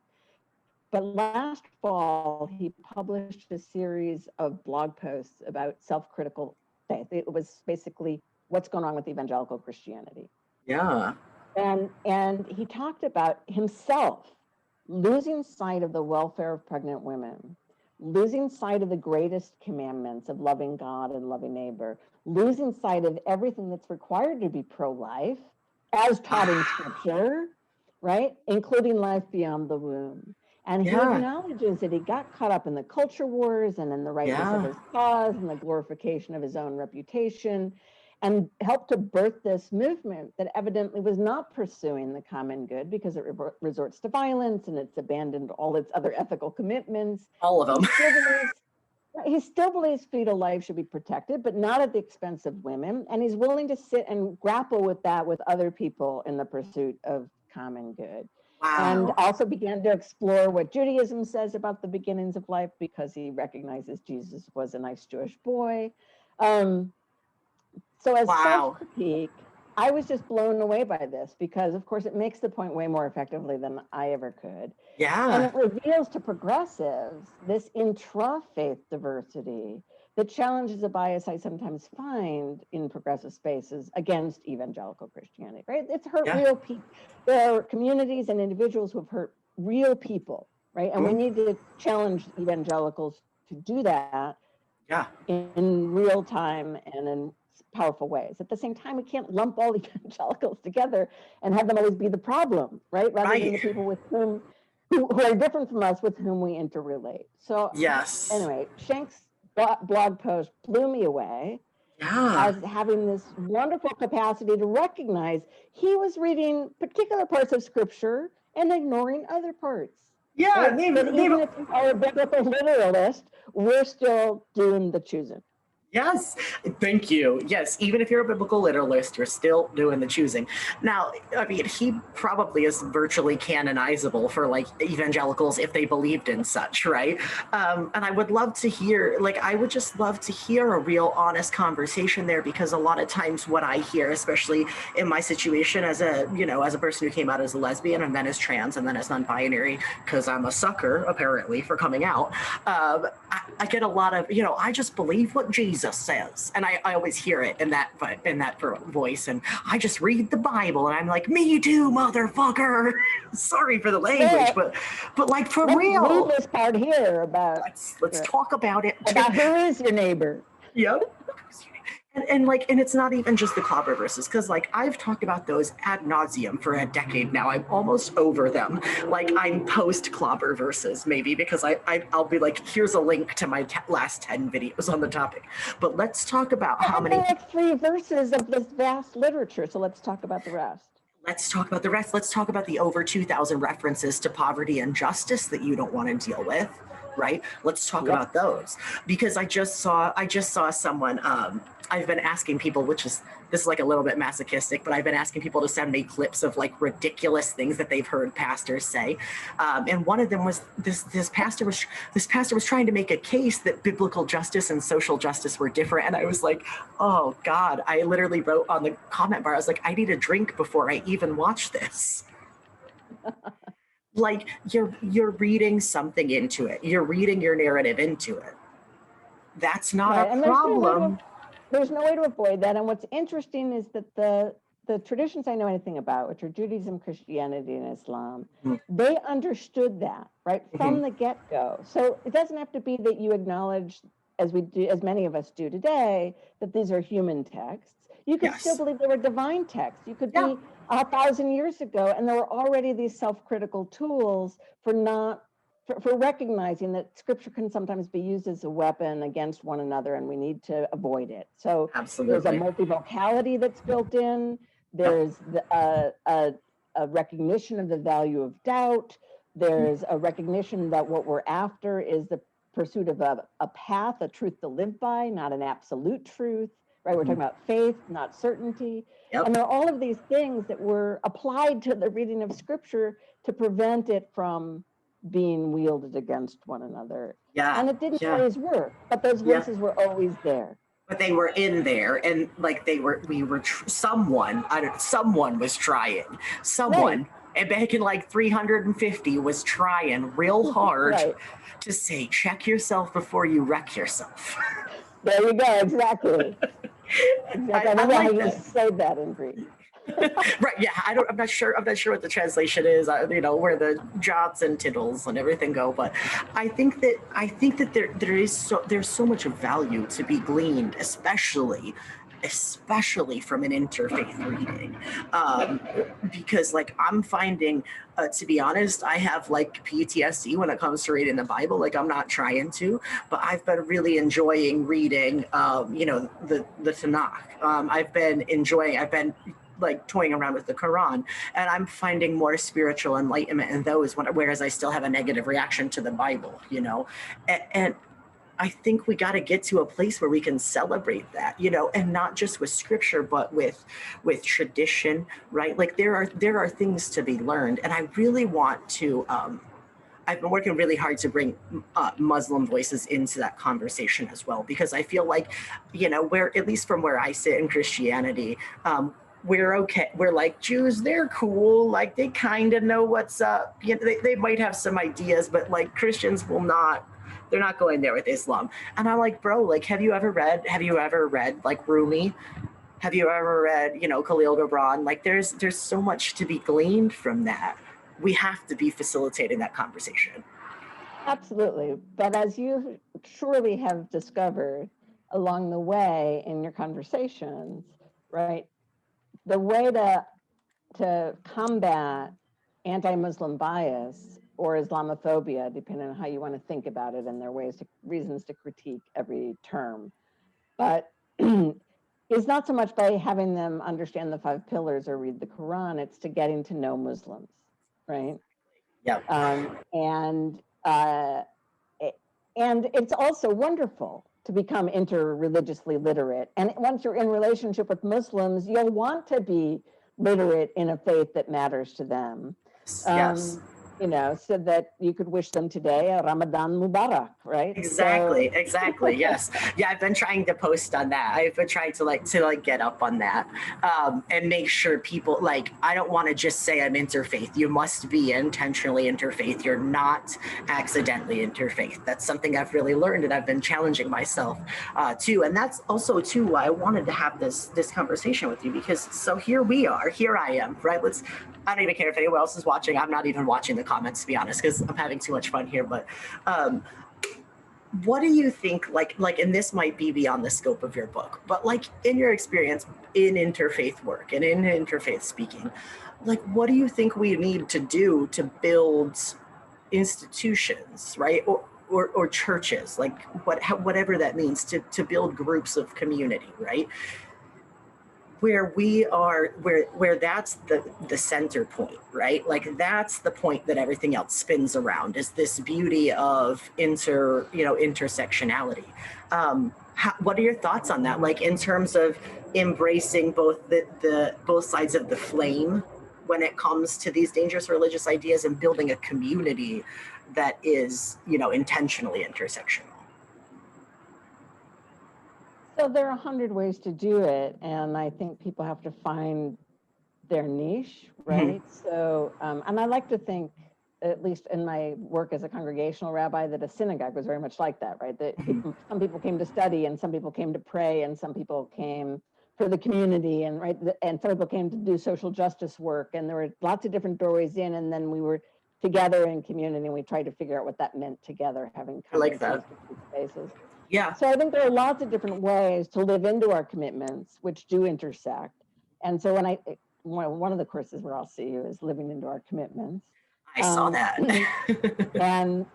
But last fall, he published a series of blog posts about self-critical faith. It was basically what's going on with evangelical Christianity. Yeah. And he talked about himself losing sight of the welfare of pregnant women, losing sight of the greatest commandments of loving God and loving neighbor, losing sight of everything that's required to be pro-life, as taught in scripture, right? Including life beyond the womb. And he acknowledges that he got caught up in the culture wars and in the rightness of his cause and the glorification of his own reputation, and helped to birth this movement that evidently was not pursuing the common good because it resorts to violence and it's abandoned all its other ethical commitments. All of them. He still believes fetal life should be protected, but not at the expense of women. And he's willing to sit and grapple with that with other people in the pursuit of common good. And Wow. also began to explore what Judaism says about the beginnings of life, because he recognizes Jesus was a nice Jewish boy. So as Wow. self-critique, I was just blown away by this, because of course it makes the point way more effectively than I ever could. Yeah. And it reveals to progressives this intra-faith diversity that challenges a bias I sometimes find in progressive spaces against evangelical Christianity, right? It's hurt real people. There are communities and individuals who have hurt real people, right? And we need to challenge evangelicals to do that in real time and in powerful ways. At the same time, we can't lump all evangelicals together and have them always be the problem, right? Rather than the people with whom who are different from us, with whom we interrelate. So anyway, Schenk's blog post blew me away as having this wonderful capacity to recognize he was reading particular parts of scripture and ignoring other parts. Right? But even if you are a biblical literalist, we're still doing the choosing. Yes, thank you. Yes, even if you're a biblical literalist, you're still doing the choosing. Now, I mean, he probably is virtually canonizable for like evangelicals if they believed in such, right? And I would love to hear, like, I would just love to hear a real honest conversation there, because a lot of times what I hear, especially in my situation as a, you know, as a person who came out as a lesbian and then as trans and then as non-binary, because I'm a sucker apparently for coming out, I get a lot of, you know, I just believe what Jesus says, and I always hear it in that voice, and I just read the Bible, and I'm like, me too, motherfucker. Sorry for the language, but like, for real. Let's leave this part here about. Let's talk about it. About who is your neighbor? Yep. And it's not even just the clobber verses, because like I've talked about those ad nauseum for a decade now. I'm almost over them. Like I'm post clobber verses maybe, because I'll be like, here's a link to my last 10 videos on the topic. But let's talk about how many. Like 3 verses of this vast literature. So let's talk about the rest. Let's talk about the rest. Let's talk about the over 2,000 references to poverty and justice that you don't want to deal with. Right? Let's talk about those, because I just saw someone, I've been asking people, this is like a little bit masochistic, but I've been asking people to send me clips of like ridiculous things that they've heard pastors say. And one of them was this pastor was trying to make a case that biblical justice and social justice were different. And I was like, oh God, I literally wrote on the comment bar, I was like, I need a drink before I even watch this. Like you're reading something into it. You're reading your narrative into it. That's not a problem. There's no way to avoid that. And what's interesting is that the traditions I know anything about, which are Judaism, Christianity, and Islam, they understood that right from the get-go. So it doesn't have to be that you acknowledge, as many of us do today, that these are human texts. You could still believe they were divine texts. You could be 1,000 years ago, and there were already these self-critical tools for recognizing that scripture can sometimes be used as a weapon against one another, and we need to avoid it. So there's a multivocality that's built in. There's a recognition of the value of doubt. There's a recognition that what we're after is the pursuit of a path, a truth to live by, not an absolute truth. Right, we're talking about faith, not certainty. And there are all of these things that were applied to the reading of scripture to prevent it from being wielded against one another. And it didn't always work, but those voices were always there. But they were in there, and like someone was trying. Someone, and back in like 350 was trying real hard to say, check yourself before you wreck yourself. There you go, exactly. I don't know how you say that in Greek. Right, yeah, I'm not sure what the translation is, you know, where the jots and tittles and everything go, but I think that there's so much value to be gleaned, especially from an interfaith reading, because like I'm finding, to be honest, I have like PTSD when it comes to reading the Bible. Like I'm not trying to, but I've been really enjoying reading, you know, the Tanakh. I've been like toying around with the Quran, and I'm finding more spiritual enlightenment in those, whereas I still have a negative reaction to the Bible, you know, and I think we got to get to a place where we can celebrate that, you know, and not just with scripture, but with tradition, right? Like there are things to be learned, and I really want to. I've been working really hard to bring Muslim voices into that conversation as well, because I feel like, you know, where, at least from where I sit in Christianity, we're okay. We're like, Jews, they're cool. Like they kind of know what's up. You know, they might have some ideas, but like Christians will not, they're not going there with Islam. And I'm like, bro, like, have you ever read like Rumi? Have you ever read, you know, Khalil Gibran? Like there's so much to be gleaned from that. We have to be facilitating that conversation. Absolutely. But as you surely have discovered along the way in your conversations, right, the way to combat anti-Muslim bias or Islamophobia, depending on how you want to think about it, and there are reasons to critique every term, but is not so much by having them understand the 5 pillars or read the Quran, it's to getting to know Muslims, right? Yeah. And it's also wonderful to become interreligiously literate. And once you're in relationship with Muslims, you'll want to be literate in a faith that matters to them. Yes. You know, so that you could wish them today a Ramadan Mubarak, right? Exactly. Yes. Yeah, I've been trying to post on that. I've been trying to get up on that, and make sure people, like, I don't want to just say I'm interfaith. You must be intentionally interfaith. You're not accidentally interfaith. That's something I've really learned, and I've been challenging myself too. And that's also too why I wanted to have this conversation with you, because so here I am, right? I don't even care if anyone else is watching. I'm not even watching the comments, to be honest, because I'm having too much fun here. But what do you think, like, and this might be beyond the scope of your book, but like in your experience in interfaith work and in interfaith speaking, like, what do you think we need to do to build institutions, right? Or churches, like whatever that means, to build groups of community, right? Where we are, where that's the center point, right? Like that's the point that everything else spins around, is this beauty of intersectionality. What are your thoughts on that? Like in terms of embracing both both sides of the flame when it comes to these dangerous religious ideas, and building a community that is, intentionally intersectional. So there are 100 ways to do it, and I think people have to find their niche, right? Mm-hmm. So, and I like to think, at least in my work as a congregational rabbi, that a synagogue was very much like that, right? That some people came to study, and some people came to pray, and some people came for the community, and and some people came to do social justice work, and there were lots of different doorways in, and then we were together in community, and we tried to figure out what that meant together, having I like that spaces. Yeah. So I think there are lots of different ways to live into our commitments, which do intersect. And so one of the courses where I'll see you is living into our commitments. I saw that. And,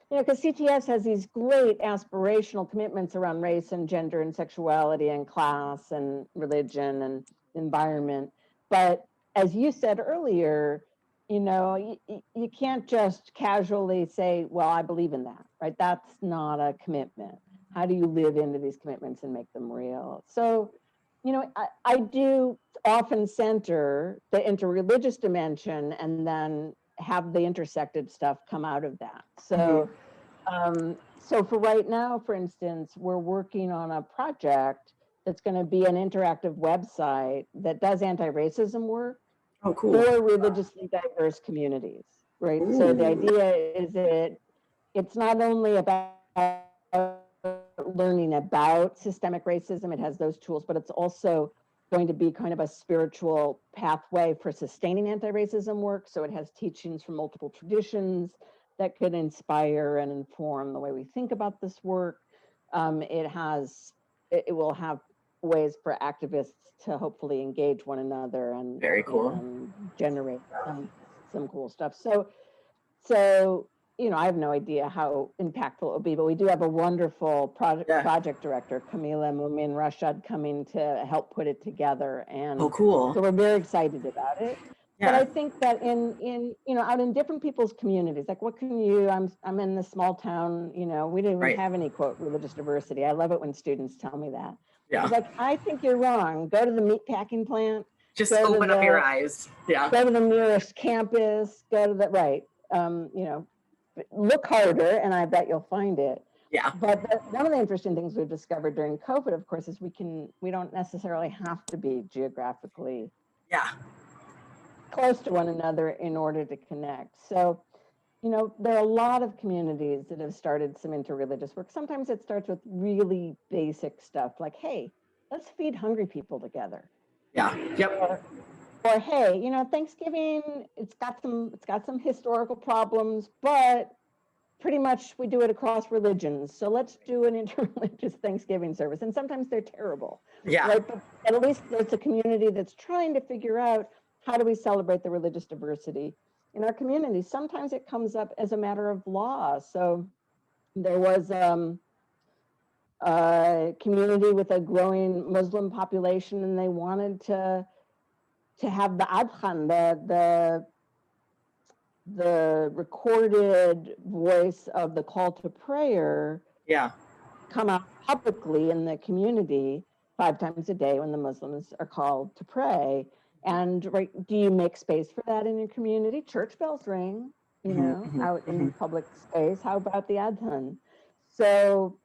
because CTS has these great aspirational commitments around race and gender and sexuality and class and religion and environment. But as you said earlier, you can't just casually say, well, I believe in that, right? That's not a commitment. How do you live into these commitments and make them real? So, I do often center the interreligious dimension and then have the intersected stuff come out of that. So, so for right now, for instance, we're working on a project that's going to be an interactive website that does anti-racism work. Oh, cool. For religiously diverse communities, right? Ooh. So the idea is that it's not only about learning about systemic racism, it has those tools, but it's also going to be kind of a spiritual pathway for sustaining anti-racism work. So it has teachings from multiple traditions that could inspire and inform the way we think about this work. It will have ways for activists to hopefully engage one another and very cool and generate some cool stuff. So I have no idea how impactful it will be, but we do have a wonderful project director, Camila Mumin Rashad, coming to help put it together. And oh, cool. So we're very excited about it. But I think that in out in different people's communities, like what can you, I'm in this small town, we didn't even have any quote religious diversity. I love it when students tell me that. Yeah. It's like, I think you're wrong. Go to the meat packing plant. Just open up your eyes. Yeah. Go to the nearest campus, go to the, look harder and I bet you'll find it. Yeah. But one of the interesting things we've discovered during COVID, of course, is we don't necessarily have to be geographically close to one another in order to connect. So, there are a lot of communities that have started some interreligious work. Sometimes it starts with really basic stuff like, hey, let's feed hungry people together. Yeah. Yep. Or hey, Thanksgiving, it's got some historical problems, but pretty much we do it across religions. So let's do an interreligious Thanksgiving service. And sometimes they're terrible. Yeah. Right? But at least there's a community that's trying to figure out how do we celebrate the religious diversity in our community. Sometimes it comes up as a matter of law. So there was a community with a growing Muslim population, and they wanted to have the adhan, the recorded voice of the call to prayer come out publicly in the community 5 times a day when the Muslims are called to pray. And do you make space for that in your community? Church bells ring, out in public space. How about the adhan? So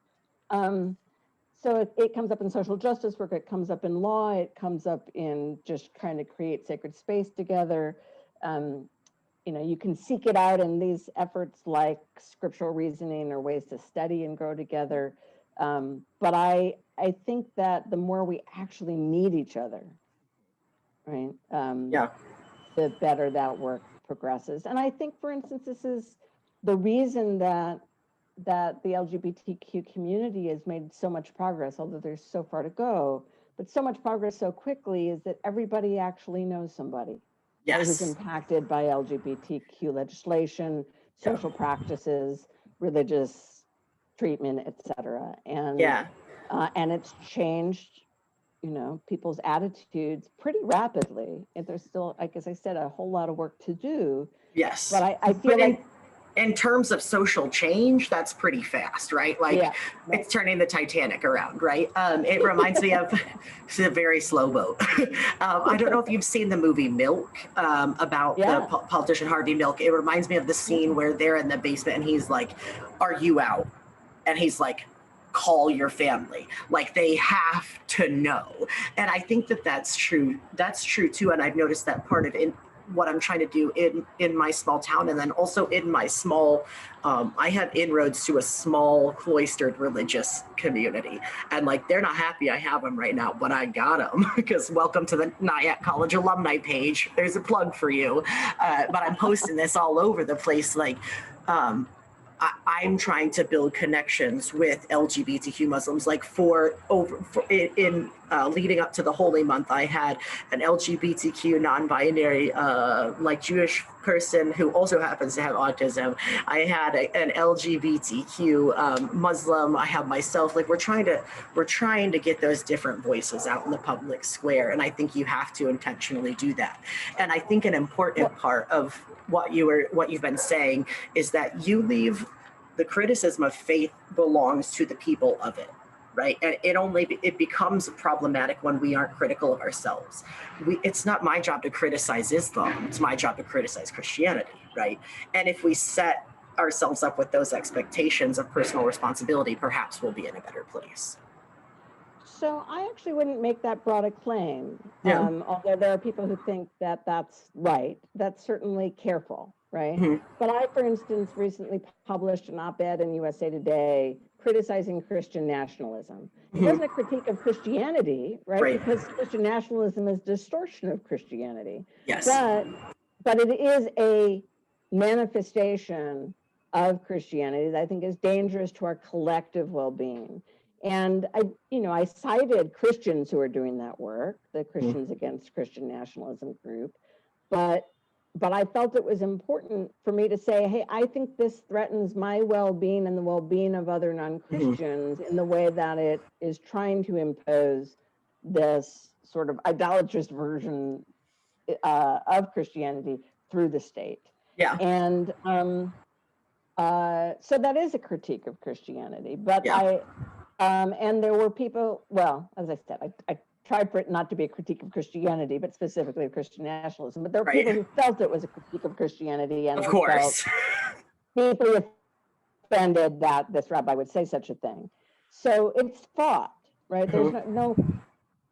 it comes up in social justice work, it comes up in law, it comes up in just trying to create sacred space together. You can seek it out in these efforts like scriptural reasoning or ways to study and grow together. But I think that the more we actually meet each other, right? The better that work progresses. And I think, for instance, this is the reason that the LGBTQ community has made so much progress, although there's so far to go, but so much progress so quickly, is that everybody actually knows somebody who's impacted by LGBTQ legislation, social practices, religious treatment, etc. And it's changed, people's attitudes pretty rapidly. And there's still, like as I said, a whole lot of work to do. Yes. But I feel like in terms of social change, that's pretty fast, right? Like it's turning the Titanic around, right? It reminds me of it's a very slow boat. I don't know if you've seen the movie Milk about the politician Harvey Milk. It reminds me of the scene where they're in the basement and he's like, "Are you out?" And he's like, "Call your family." Like they have to know. And I think that that's true. That's true too. And I've noticed that part of what I'm trying to do in my small town, and then also in my small, I have inroads to a small cloistered religious community, and like they're not happy I have them right now, but I got them because welcome to the Nyack College alumni page. There's a plug for you, but I'm posting this all over the place. Like I'm trying to build connections with LGBTQ Muslims. Like in leading up to the Holy Month, I had an LGBTQ non-binary, like Jewish person who also happens to have autism. I had an LGBTQ Muslim. I have myself. Like we're trying to get those different voices out in the public square, and I think you have to intentionally do that. And I think an important part of what you've been saying is that you leave the criticism of faith belongs to the people of it, right? And it becomes problematic when we aren't critical of ourselves. It's not my job to criticize Islam. It's my job to criticize Christianity, right? And if we set ourselves up with those expectations of personal responsibility, perhaps we'll be in a better place. So I actually wouldn't make that broad a claim, although there are people who think that that's right. That's certainly careful, right? Mm-hmm. But I, for instance, recently published an op-ed in USA Today criticizing Christian nationalism. It wasn't a critique of Christianity, right? Because Christian nationalism is distortion of Christianity. Yes. But it is a manifestation of Christianity that I think is dangerous to our collective well-being. And I cited Christians who are doing that work, the Christians Against Christian Nationalism group, but I felt it was important for me to say, hey, I think this threatens my well-being and the well-being of other non-Christians in the way that it is trying to impose this sort of idolatrous version of Christianity through the state. Yeah. And so that is a critique of Christianity. But Yeah. and there were people, well, as I said, I tried for it not to be a critique of Christianity, but specifically of Christian nationalism. But there were people who felt it was a critique of Christianity, and of course, felt deeply offended that this rabbi would say such a thing. So it's fought, right? There's no,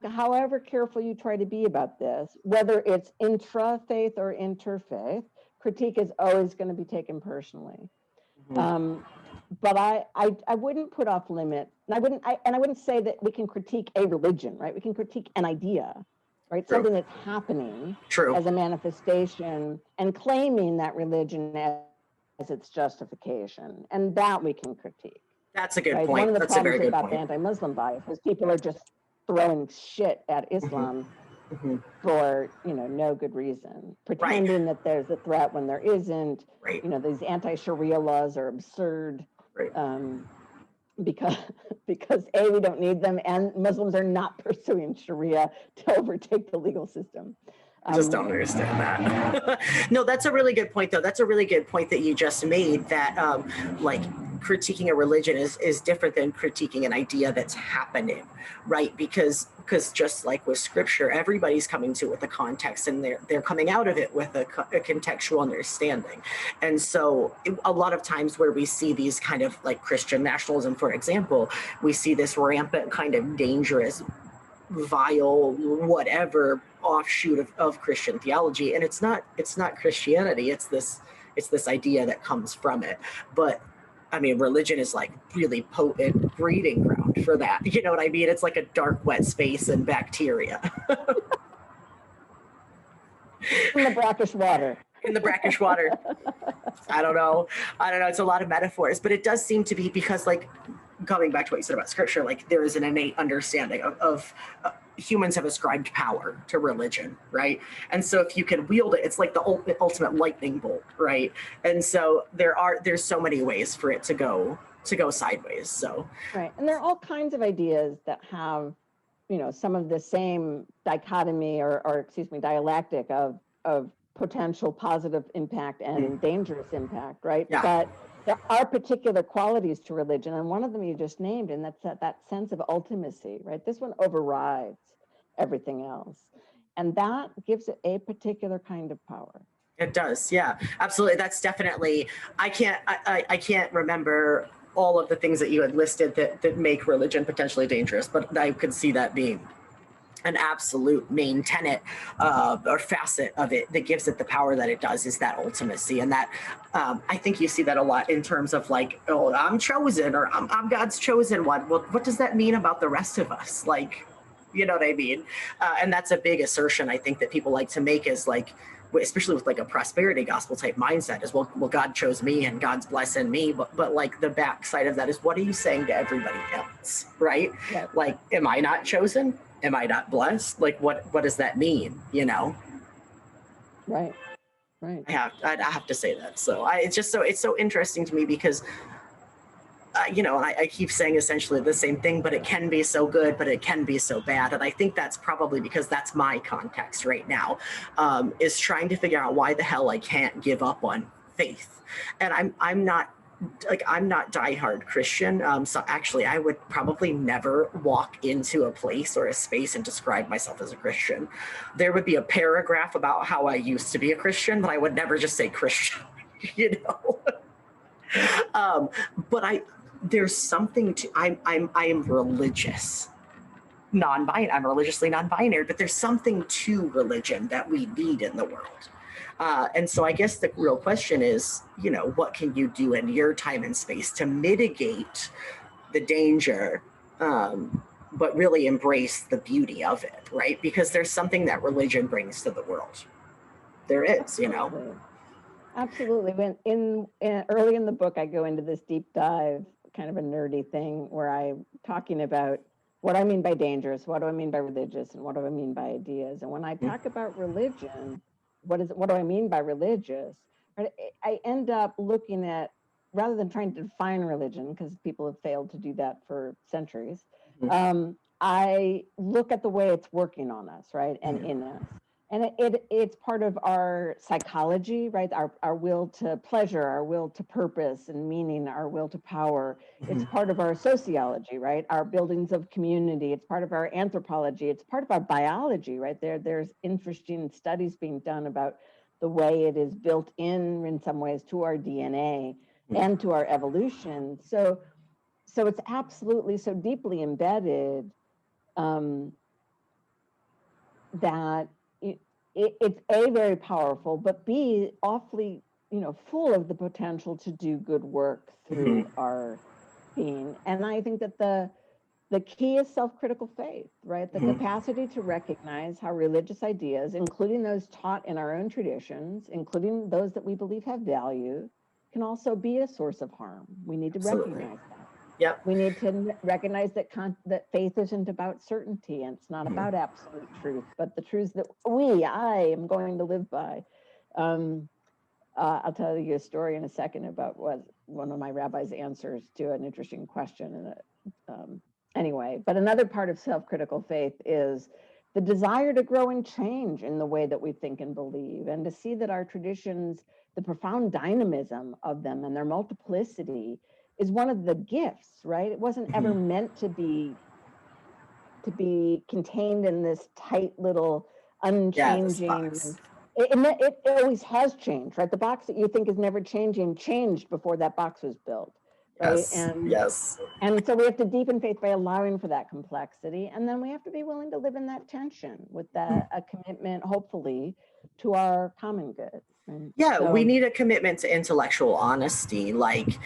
however careful you try to be about this, whether it's intra-faith or interfaith, critique is always going to be taken personally. But I wouldn't put off limit. I wouldn't say that we can critique a religion, right? We can critique an idea, right? True. Something that's happening True. as a manifestation, and claiming that religion as its justification, and that we can critique. That's a good Right? point. One of the That's a very problems good about the point. anti-Muslim bias is people are just throwing shit at Islam for no good reason, pretending that there's a threat when there isn't. Right. These anti-Sharia laws are absurd. Right. Because A, we don't need them, and Muslims are not pursuing Sharia to overtake the legal system. I just don't understand that. No, that's a really good point, though. That's a really good point that you just made, that like critiquing a religion is different than critiquing an idea that's happening, right? Because just like with scripture, everybody's coming to it with a context, and they're coming out of it with a contextual understanding. And so a lot of times where we see these kind of like Christian nationalism, for example, we see this rampant kind of dangerous, vile, whatever offshoot of Christian theology, and it's not Christianity. It's this idea that comes from it. But I mean, religion is like really potent breeding ground for that. You know what I mean? It's like a dark, wet space and bacteria. In the brackish water. In the brackish water. I don't know. It's a lot of metaphors, but it does seem to be because, like, coming back to what you said about scripture, like there is an innate understanding of humans have ascribed power to religion, right? And so if you can wield it, it's like the ultimate lightning bolt, right? And so there's so many ways for it to go sideways. So right, and there are all kinds of ideas that have, some of the same dichotomy or dialectic of potential positive impact and dangerous impact, right? Yeah. But there are particular qualities to religion, and one of them you just named, and that's that sense of ultimacy, right? This one overrides everything else, and that gives it a particular kind of power. It does, yeah, absolutely. That's definitely. I can't remember all of the things that you had listed that make religion potentially dangerous, but I could see that being an absolute main tenet or facet of it that gives it the power that it does, is that ultimacy. And that I think you see that a lot in terms of like, oh, I'm chosen, or I'm God's chosen one. Well, what does that mean about the rest of us? Like, you know what I mean? And that's a big assertion I think that people like to make, is like, especially with like a prosperity gospel type mindset, is well, God chose me and God's blessing me. But like the backside of that is, what are you saying to everybody else, right? Yeah. Like, am I not chosen? Am I not blessed? Like, what does that mean? Right. I have to say that. So it's so interesting to me because, and I keep saying essentially the same thing, but it can be so good, but it can be so bad. And I think that's probably because that's my context right now, is trying to figure out why the hell I can't give up on faith. And I'm not diehard Christian. So actually I would probably never walk into a place or a space and describe myself as a Christian. There would be a paragraph about how I used to be a Christian, but I would never just say Christian, but there's something to, I am religious, non-binary. I'm religiously non-binary, but there's something to religion that we need in the world. And so I guess the real question is, what can you do in your time and space to mitigate the danger, but really embrace the beauty of it, right? Because there's something that religion brings to the world. There is, Absolutely. When early in the book, I go into this deep dive, kind of a nerdy thing, where I'm talking about what I mean by dangerous, what do I mean by religious, and what do I mean by ideas. And when I talk about religion, what do I mean by religious? I end up looking at, rather than trying to define religion, because people have failed to do that for centuries, I look at the way it's working on us, right, and in us. And it's part of our psychology, right? Our will to pleasure, our will to purpose and meaning, our will to power. It's part of our sociology, right? Our buildings of community. It's part of our anthropology. It's part of our biology, right? There's interesting studies being done about the way it is built in some ways to our DNA and to our evolution. So it's absolutely so deeply embedded that it's A, very powerful, but B, awfully, full of the potential to do good work through our being. And I think that the key is self-critical faith, right? The capacity to recognize how religious ideas, including those taught in our own traditions, including those that we believe have value, can also be a source of harm. We need to recognize that. Yep. We need to recognize that that faith isn't about certainty, and it's not about absolute truth, but the truths that I am going to live by. I'll tell you a story in a second about what one of my rabbis' answers to an interesting question. Anyway, but another part of self-critical faith is the desire to grow and change in the way that we think and believe, and to see that our traditions, the profound dynamism of them and their multiplicity, is one of the gifts, right? It wasn't ever meant to be contained in this tight little unchanging. It always has changed, right? The box that you think is never changing changed before that box was built, right? Yes. And so we have to deepen faith by allowing for that complexity, and then we have to be willing to live in that tension with a commitment, hopefully, to our common good. Yeah, we need a commitment to intellectual honesty. Like,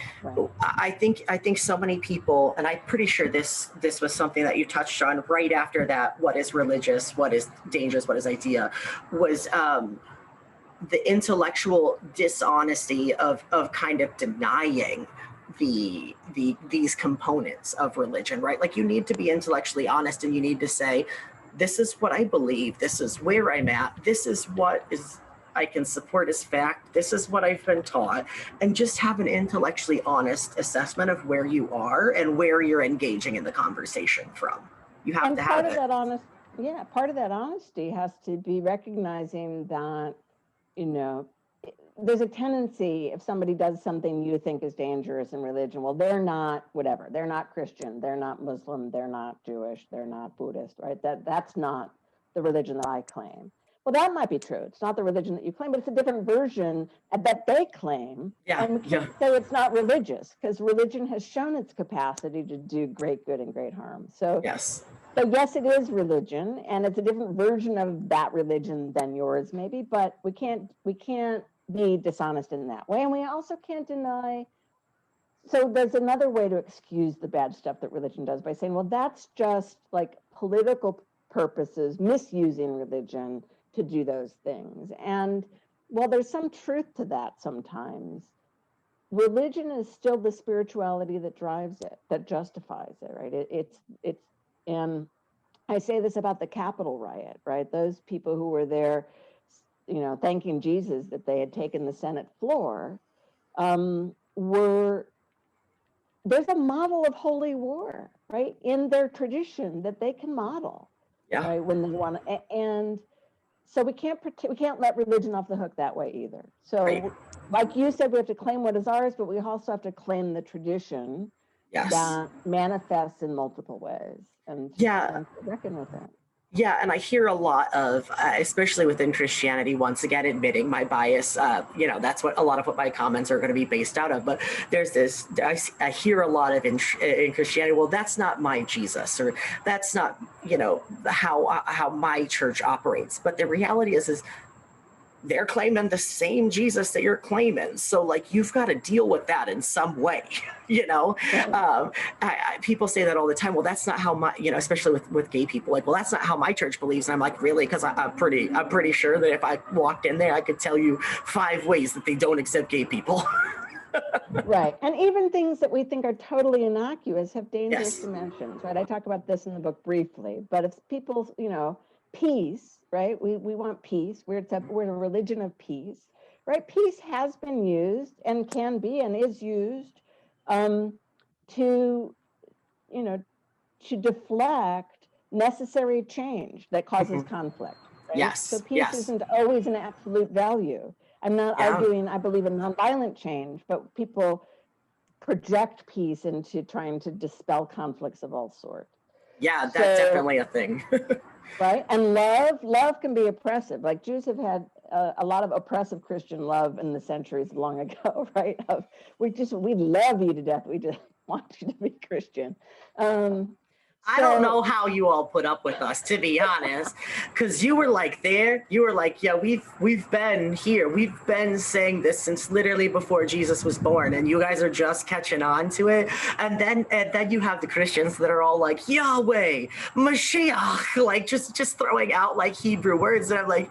I think so many people, and I'm pretty sure this was something that you touched on right after that. What is religious? What is dangerous? What is idea? Was the intellectual dishonesty of kind of denying these components of religion, right? Like, you need to be intellectually honest, and you need to say, this is what I believe. This is where I'm at. This is what I can support as fact. This is what I've been taught, and just have an intellectually honest assessment of where you are and where you're engaging in the conversation from. You have to have it. Part of that honesty has to be recognizing that, there's a tendency, if somebody does something you think is dangerous in religion, well, they're not whatever. They're not Christian. They're not Muslim. They're not Jewish. They're not Buddhist, right? That's not the religion that I claim. Well, that might be true. It's not the religion that you claim, but it's a different version that they claim. And we can't say it's not religious, because religion has shown its capacity to do great good and great harm. So yes, it is religion, and it's a different version of that religion than yours, maybe. But we can't be dishonest in that way, and we also can't deny. So there's another way to excuse the bad stuff that religion does by saying, well, that's just like political purposes, misusing religion to do those things. And while there's some truth to that sometimes, religion is still the spirituality that drives it, that justifies it, right? It's and I say this about the Capitol riot, right? Those people who were there, thanking Jesus that they had taken the Senate floor, there's a model of holy war, right, in their tradition that they can model, right, when they want to, and so we can't let religion off the hook that way either. So, like you said, we have to claim what is ours, but we also have to claim the tradition that manifests in multiple ways, and reckon with it. Yeah, and I hear a lot of, especially within Christianity, once again, admitting my bias, that's what a lot of what my comments are going to be based out of. But there's this, I hear a lot of in Christianity, well, that's not my Jesus, or that's not, how my church operates. But the reality is they're claiming the same Jesus that you're claiming. So, like, you've got to deal with that in some way, people say that all the time. Well, that's not how my, especially with gay people, like, well, that's not how my church believes. And I'm like, really? Because I'm pretty sure that if I walked in there, I could tell you 5 ways that they don't accept gay people. Right. And even things that we think are totally innocuous have dangerous dimensions, right? I talk about this in the book briefly, but if people, peace, right? We want peace. We're a religion of peace, right? Peace has been used and can be and is used to deflect necessary change that causes conflict. right? Yes. So peace Yes. isn't always an absolute value. I'm not Yeah. arguing, I believe in nonviolent change, but people project peace into trying to dispel conflicts of all sorts. Yeah, that's definitely a thing. Right. And love can be oppressive. Like Jews have had a lot of oppressive Christian love in the centuries long ago, right? We love you to death. We just want you to be Christian. I don't know how you all put up with us, to be honest, because you were like there. You were like, yeah, we've been here. We've been saying this since literally before Jesus was born, and you guys are just catching on to it. And then you have the Christians that are all like Yahweh, Mashiach, like just throwing out like Hebrew words. And I'm like,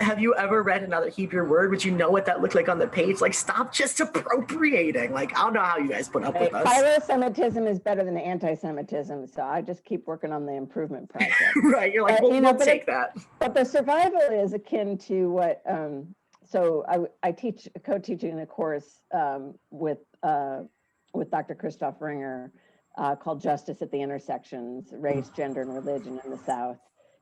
have you ever read another Hebrew word? Would you know what that looked like on the page? Like, stop just appropriating. Like, I don't know how you guys put up with us. Philo-Semitism is better than anti-Semitism, so I just keep working on the improvement project. Right, you're like, we'll take that. But the survival is akin to what, so I co-teaching a course with Dr. Christoph Ringer called Justice at the Intersections, Race, Gender, and Religion in the South.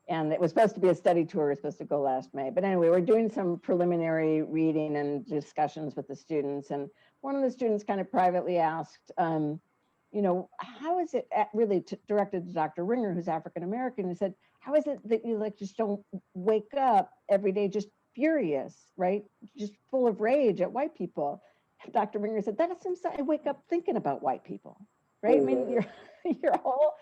And it was supposed to be a study tour, it was supposed to go last May. But anyway, we're doing some preliminary reading and discussions with the students. And one of the students kind of privately asked, how is it really directed to Dr. Ringer, who's African-American, who said, how is it that you like just don't wake up every day just furious, right? Just full of rage at white people. And Dr. Ringer said, that assumes that I wake up thinking about white people, right? I mean, your whole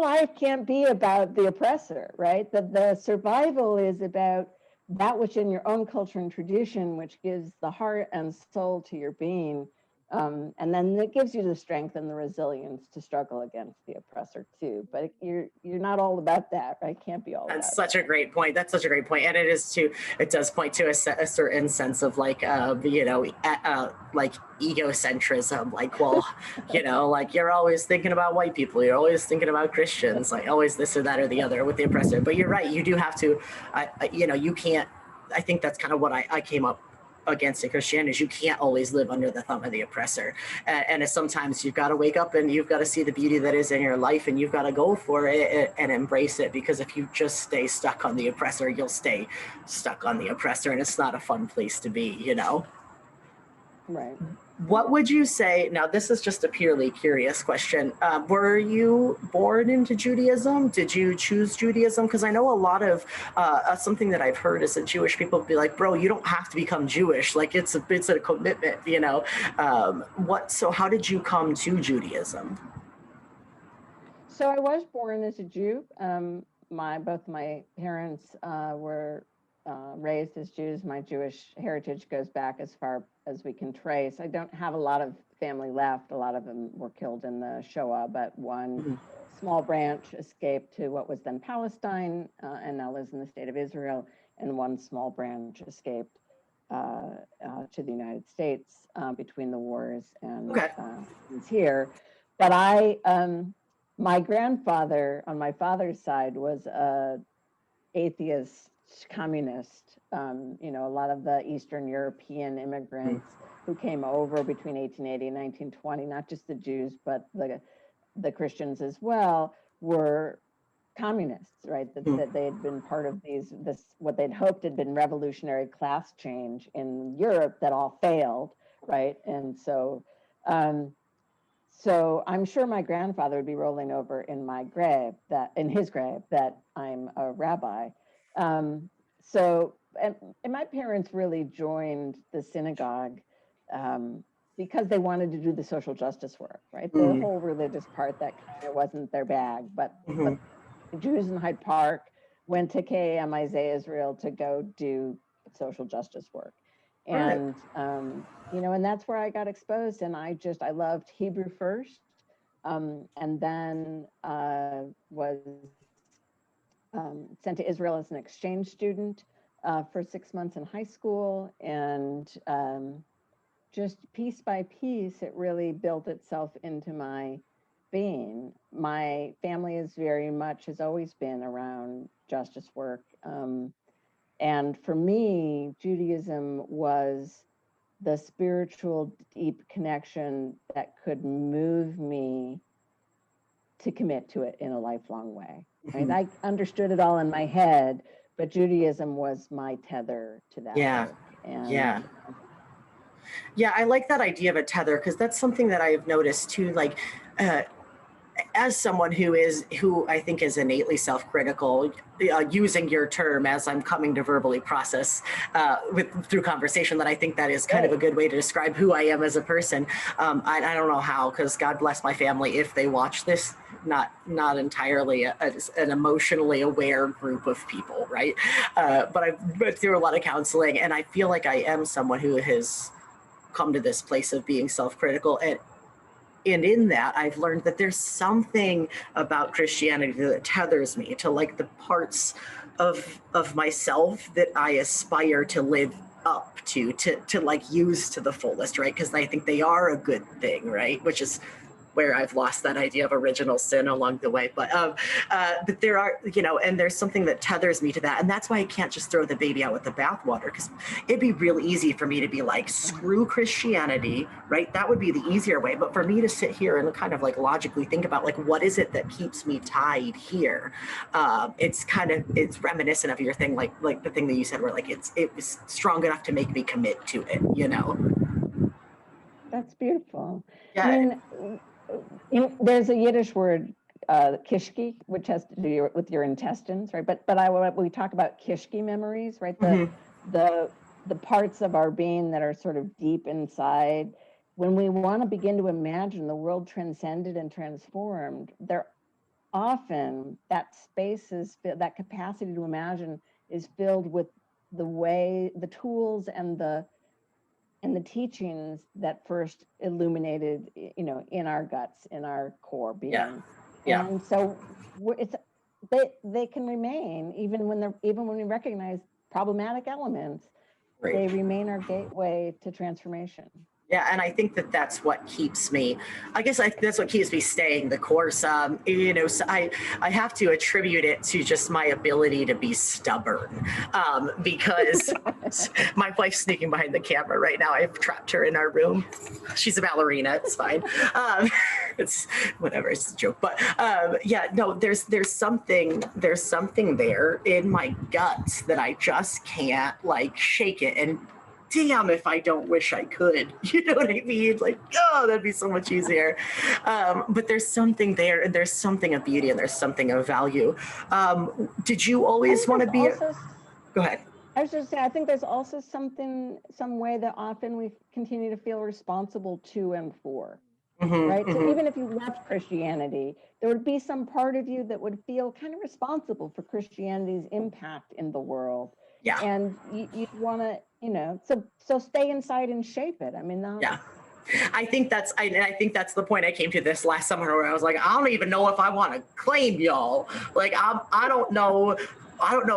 life can't be about the oppressor, right? The survival is about that which in your own culture and tradition, which gives the heart and soul to your being. And then it gives you the strength and the resilience to struggle against the oppressor too. But you're not all about that, right? Can't be all about that. That's such a great point. That's such a great point. And it is too, it does point to a certain sense of like, like egocentrism, like, well, like you're always thinking about white people. You're always thinking about Christians, like always this or that or the other with the oppressor. But you're right. You do have to, you can't, I think that's kind of what I came up against in Christianity is you can't always live under the thumb of the oppressor. And sometimes you've got to wake up and you've got to see the beauty that is in your life and you've got to go for it and embrace it, because if you just stay stuck on the oppressor, you'll stay stuck on the oppressor and it's not a fun place to be, Right. What would you say, now this is just a purely curious question, were you born into Judaism? Did you choose Judaism? Because I know a lot of, something that I've heard is that Jewish people be like, bro, you don't have to become Jewish. Like it's a commitment, so how did you come to Judaism? So I was born as a Jew. Both my parents were raised as Jews. My Jewish heritage goes back as far as we can trace. I don't have a lot of family left. A lot of them were killed in the Shoah, but one small branch escaped to what was then Palestine and now lives in the state of Israel, and one small branch escaped to the United States between the wars and is here. But my grandfather on my father's side was a atheist communist. A lot of the Eastern European immigrants who came over between 1880 and 1920, not just the Jews, but the Christians as well, were communists, right? That they had been part of what they'd hoped had been revolutionary class change in Europe that all failed, right? And so I'm sure my grandfather would be rolling over in his grave that I'm a rabbi. And my parents really joined the synagogue because they wanted to do the social justice work, right? The whole religious part that kind of wasn't their bag, but the Jews in Hyde Park went to KAM Isaiah Israel to go do social justice work. And, and that's where I got exposed. And I loved Hebrew first, and then was sent to Israel as an exchange student for 6 months in high school. And just piece by piece, it really built itself into my being. My family has always been around justice work. And for me, Judaism was the spiritual deep connection that could move me to commit to it in a lifelong way. Right? I understood it all in my head, but Judaism was my tether to that Yeah. faith. And Yeah. Yeah, I like that idea of a tether, because that's something that I've noticed too. Like, as someone who I think is innately self-critical, using your term as I'm coming to verbally process through conversation, that I think that is kind of a good way to describe who I am as a person. I don't know how, because God bless my family if they watch this. Not entirely an emotionally aware group of people, right? But I've been through a lot of counseling, and I feel like I am someone who has come to this place of being self-critical. And in that, I've learned that there's something about Christianity that tethers me to like the parts of myself that I aspire to live up to like use to the fullest, right? Because I think they are a good thing, right? Which is where I've lost that idea of original sin along the way. But there are, and there's something that tethers me to that. And that's why I can't just throw the baby out with the bathwater, because it'd be real easy for me to be like, screw Christianity, right? That would be the easier way. But for me to sit here and kind of like logically think about like, what is it that keeps me tied here? It's reminiscent of your thing, like the thing that you said, where like it was strong enough to make me commit to it, that's beautiful. Yeah. I mean, there's a Yiddish word, kishki, which has to do with your intestines, right? But we talk about kishki memories, right? The parts of our being that are sort of deep inside. When we want to begin to imagine the world transcended and transformed, they're often that space that capacity to imagine is filled with the tools and the teachings that first illuminated, in our guts, in our core being. Yeah. And so they can remain even when we recognize problematic elements. Right. They remain our gateway to transformation. Yeah, and I think that that's what keeps me. I guess that's what keeps me staying the course. So I have to attribute it to just my ability to be stubborn, because my wife's sneaking behind the camera right now. I've trapped her in our room. She's a ballerina. It's fine. It's whatever. It's a joke. But there's something there in my guts that I just can't like shake it. And damn, if I don't wish I could, you know what I mean? Like, oh, that'd be so much easier. But there's something there, and there's something of beauty, and there's something of value. Did you always want to be? Go ahead. I was just saying, I think there's also some way that often we continue to feel responsible to and for, right? So even if you left Christianity, there would be some part of you that would feel kind of responsible for Christianity's impact in the world. Yeah. And you want to, so stay inside and shape it. I mean, yeah. I think that's the point I came to this last summer, where I was like, I don't even know if I want to claim y'all. Like, I don't know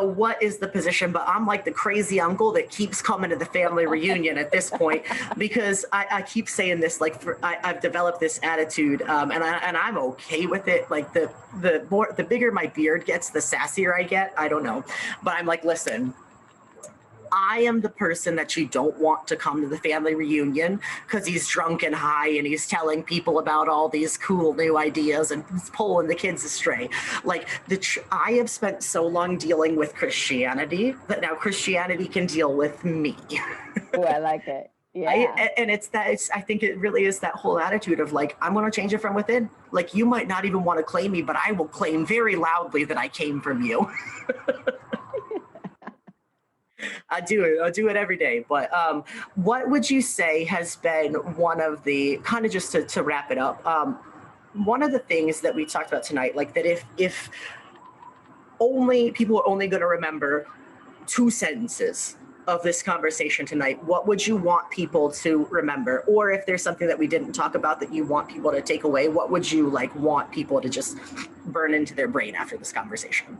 what is the position, but I'm like the crazy uncle that keeps coming to the family reunion at this point, because I keep saying this, like, I've developed this attitude, and I'm okay with it. Like the bigger my beard gets, the sassier I get. I don't know, but I'm like, listen, I am the person that you don't want to come to the family reunion because he's drunk and high and he's telling people about all these cool new ideas and he's pulling the kids astray. Like, I have spent so long dealing with Christianity that now Christianity can deal with me. Oh, I like it. Yeah. I think it really is that whole attitude of like, I'm going to change it from within. Like, you might not even want to claim me, but I will claim very loudly that I came from you. I do it every day. But what would you say has been one of the, kind of just to wrap it up, one of the things that we talked about tonight, like that if only people are only going to remember 2 sentences of this conversation tonight, what would you want people to remember? Or if there's something that we didn't talk about that you want people to take away, what would you like want people to just burn into their brain after this conversation?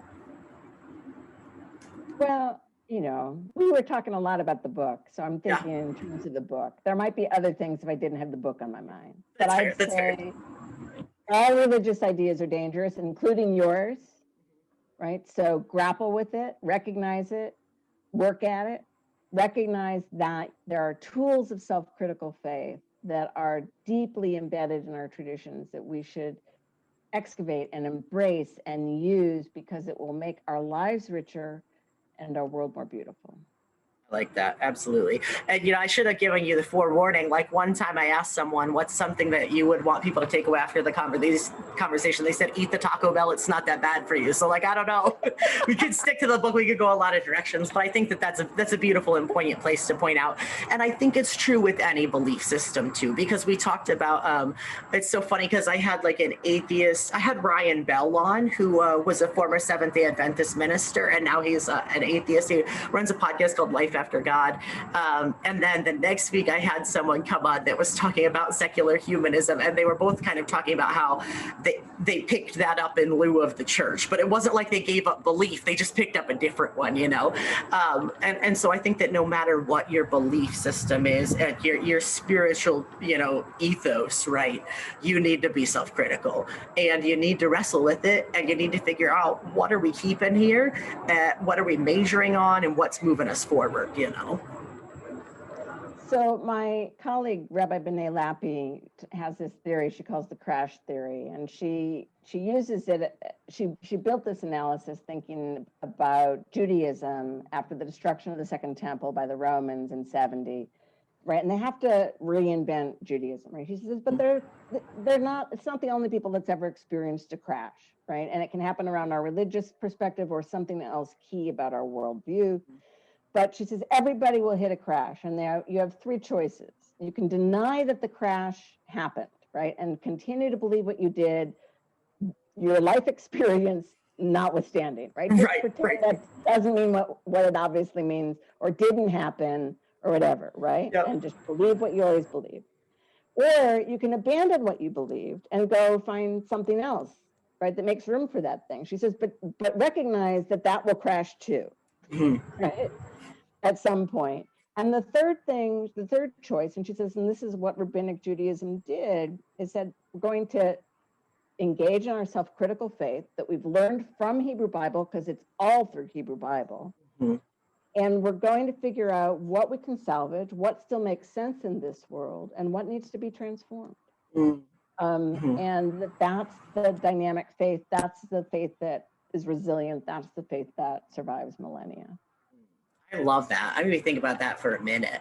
Well, we were talking a lot about the book, so I'm thinking in terms of the book. There might be other things if I didn't have the book on my mind. But I'd say all religious ideas are dangerous, including yours, right? So grapple with it, recognize it, work at it, recognize that there are tools of self-critical faith that are deeply embedded in our traditions that we should excavate and embrace and use, because it will make our lives richer and our world more beautiful. Like that, absolutely. And I should have given you the forewarning. Like one time I asked someone, what's something that you would want people to take away after the conversation? They said, eat the Taco Bell, it's not that bad for you. So like, I don't know. We could stick to the book, we could go a lot of directions, but I think that that's a beautiful and poignant place to point out. And I think it's true with any belief system too, because we talked about, it's so funny because I had like an atheist, I had Ryan Bell on, who was a former Seventh-day Adventist minister, and now he's an atheist. He runs a podcast called Life After God. And then the next week I had someone come on that was talking about secular humanism, and they were both kind of talking about how they picked that up in lieu of the church, but it wasn't like they gave up belief, they just picked up a different one, and so I think that no matter what your belief system is and your spiritual ethos, right, you need to be self-critical, and you need to wrestle with it, and you need to figure out, what are we keeping here, what are we measuring on, and what's moving us forward. So my colleague, Rabbi B'nai Lappi, has this theory she calls the crash theory, and she uses it, she built this analysis thinking about Judaism after the destruction of the Second Temple by the Romans in 70, right? And they have to reinvent Judaism, right? She says, but they're not, it's not the only people that's ever experienced a crash, right? And it can happen around our religious perspective or something else key about our worldview. But she says, everybody will hit a crash, and there you have three choices. You can deny that the crash happened, right? And continue to believe what you did, your life experience notwithstanding, right? Just pretend that doesn't mean what it obviously means, or didn't happen, or whatever, right? Yep. And just believe what you always believed. Or you can abandon what you believed and go find something else, right, that makes room for that thing. She says, but recognize that will crash too, right? At some point. And the third choice, and she says, and this is what Rabbinic Judaism did, is that we're going to engage in our self-critical faith that we've learned from Hebrew Bible, because it's all through Hebrew Bible. And we're going to figure out what we can salvage, what still makes sense in this world, and what needs to be transformed. And that's the dynamic faith. That's the faith that is resilient. That's the faith that survives millennia. I love that. I'm going to think about that for a minute.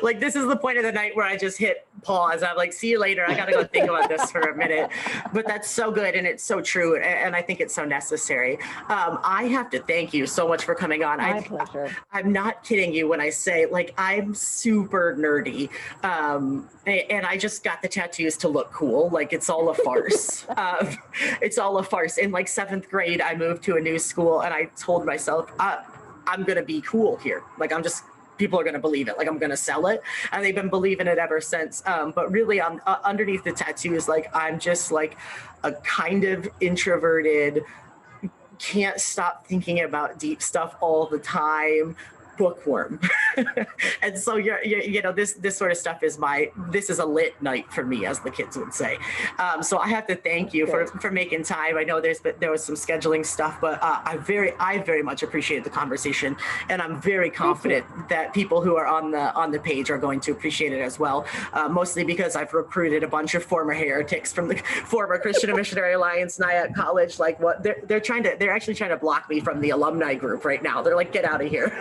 Like, this is the point of the night where I just hit pause. I'm like, see you later. I got to go think about this for a minute. But that's so good, and it's so true, and I think it's so necessary. I have to thank you so much for coming on. My pleasure. I'm not kidding you when I say, like, I'm super nerdy, and I just got the tattoos to look cool. Like, it's all a farce. It's all a farce. In like 7th grade, I moved to a new school, and I told myself, I'm going to be cool here. Like, people are going to believe it. Like, I'm going to sell it. And they've been believing it ever since. But really, underneath the tattoos, like, I'm just like a kind of introverted, can't stop thinking about deep stuff all the time bookworm. And so this sort of stuff is this is a lit night for me, as the kids would say. So I have to thank you for making time. I know there was some scheduling stuff, but I very much appreciate the conversation, and I'm very confident that people who are on the page are going to appreciate it as well. Mostly because I've recruited a bunch of former heretics from the former Christian and Missionary Alliance Nyack College. Like, what they're actually trying to block me from the alumni group right now. They're like, get out of here.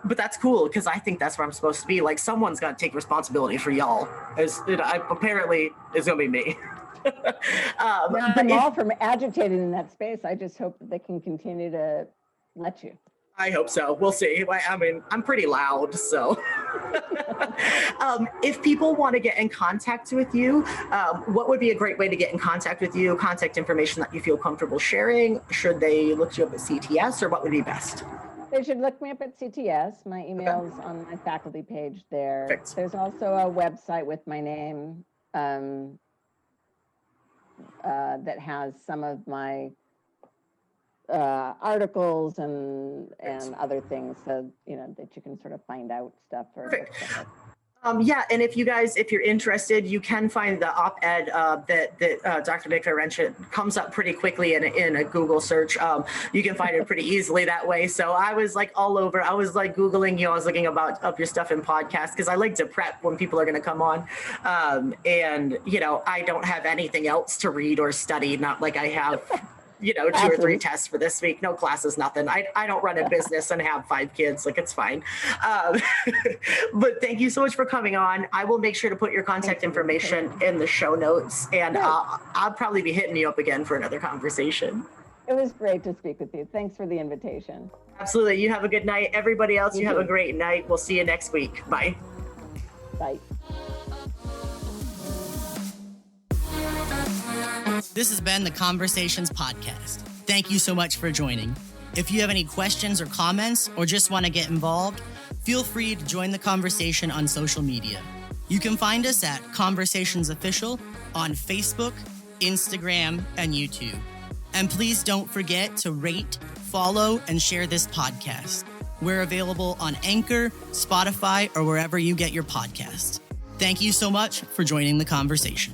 But that's cool, because I think that's where I'm supposed to be. Like, someone's got to take responsibility for y'all. Apparently, it's going to be me. I'm all from agitated in that space. I just hope that they can continue to let you. I hope so. We'll see. I mean, I'm pretty loud, so. If people want to get in contact with you, what would be a great way to get in contact with you? Contact information that you feel comfortable sharing? Should they look you up at CTS, or what would be best? They should look me up at CTS. My email's on my faculty page there. Perfect. There's also a website with my name that has some of my articles and other things, so that you can sort of find out stuff. Perfect. Yeah, and if you're interested, you can find the op-ed that Dr. Mikva mentioned. Comes up pretty quickly in a Google search. You can find it pretty easily that way. So I was like all over. I was like Googling you. I was looking up your stuff in podcasts, because I like to prep when people are going to come on. And I don't have anything else to read or study. Not like I have 2 or 3 tests for this week. No classes, nothing. I don't run a business and have 5 kids. Like, it's fine. But thank you so much for coming on. I will make sure to put your contact information in the show notes, and I'll probably be hitting you up again for another conversation. It was great to speak with you. Thanks for the invitation. Absolutely. You have a good night. Everybody else, you have a great night. We'll see you next week. Bye. Bye. This has been the Conversations Podcast. Thank you so much for joining. If you have any questions or comments, or just want to get involved, feel free to join the conversation on social media. You can find us at Conversations Official on Facebook, Instagram, and YouTube. And please don't forget to rate, follow, and share this podcast. We're available on Anchor, Spotify, or wherever you get your podcasts. Thank you so much for joining the conversation.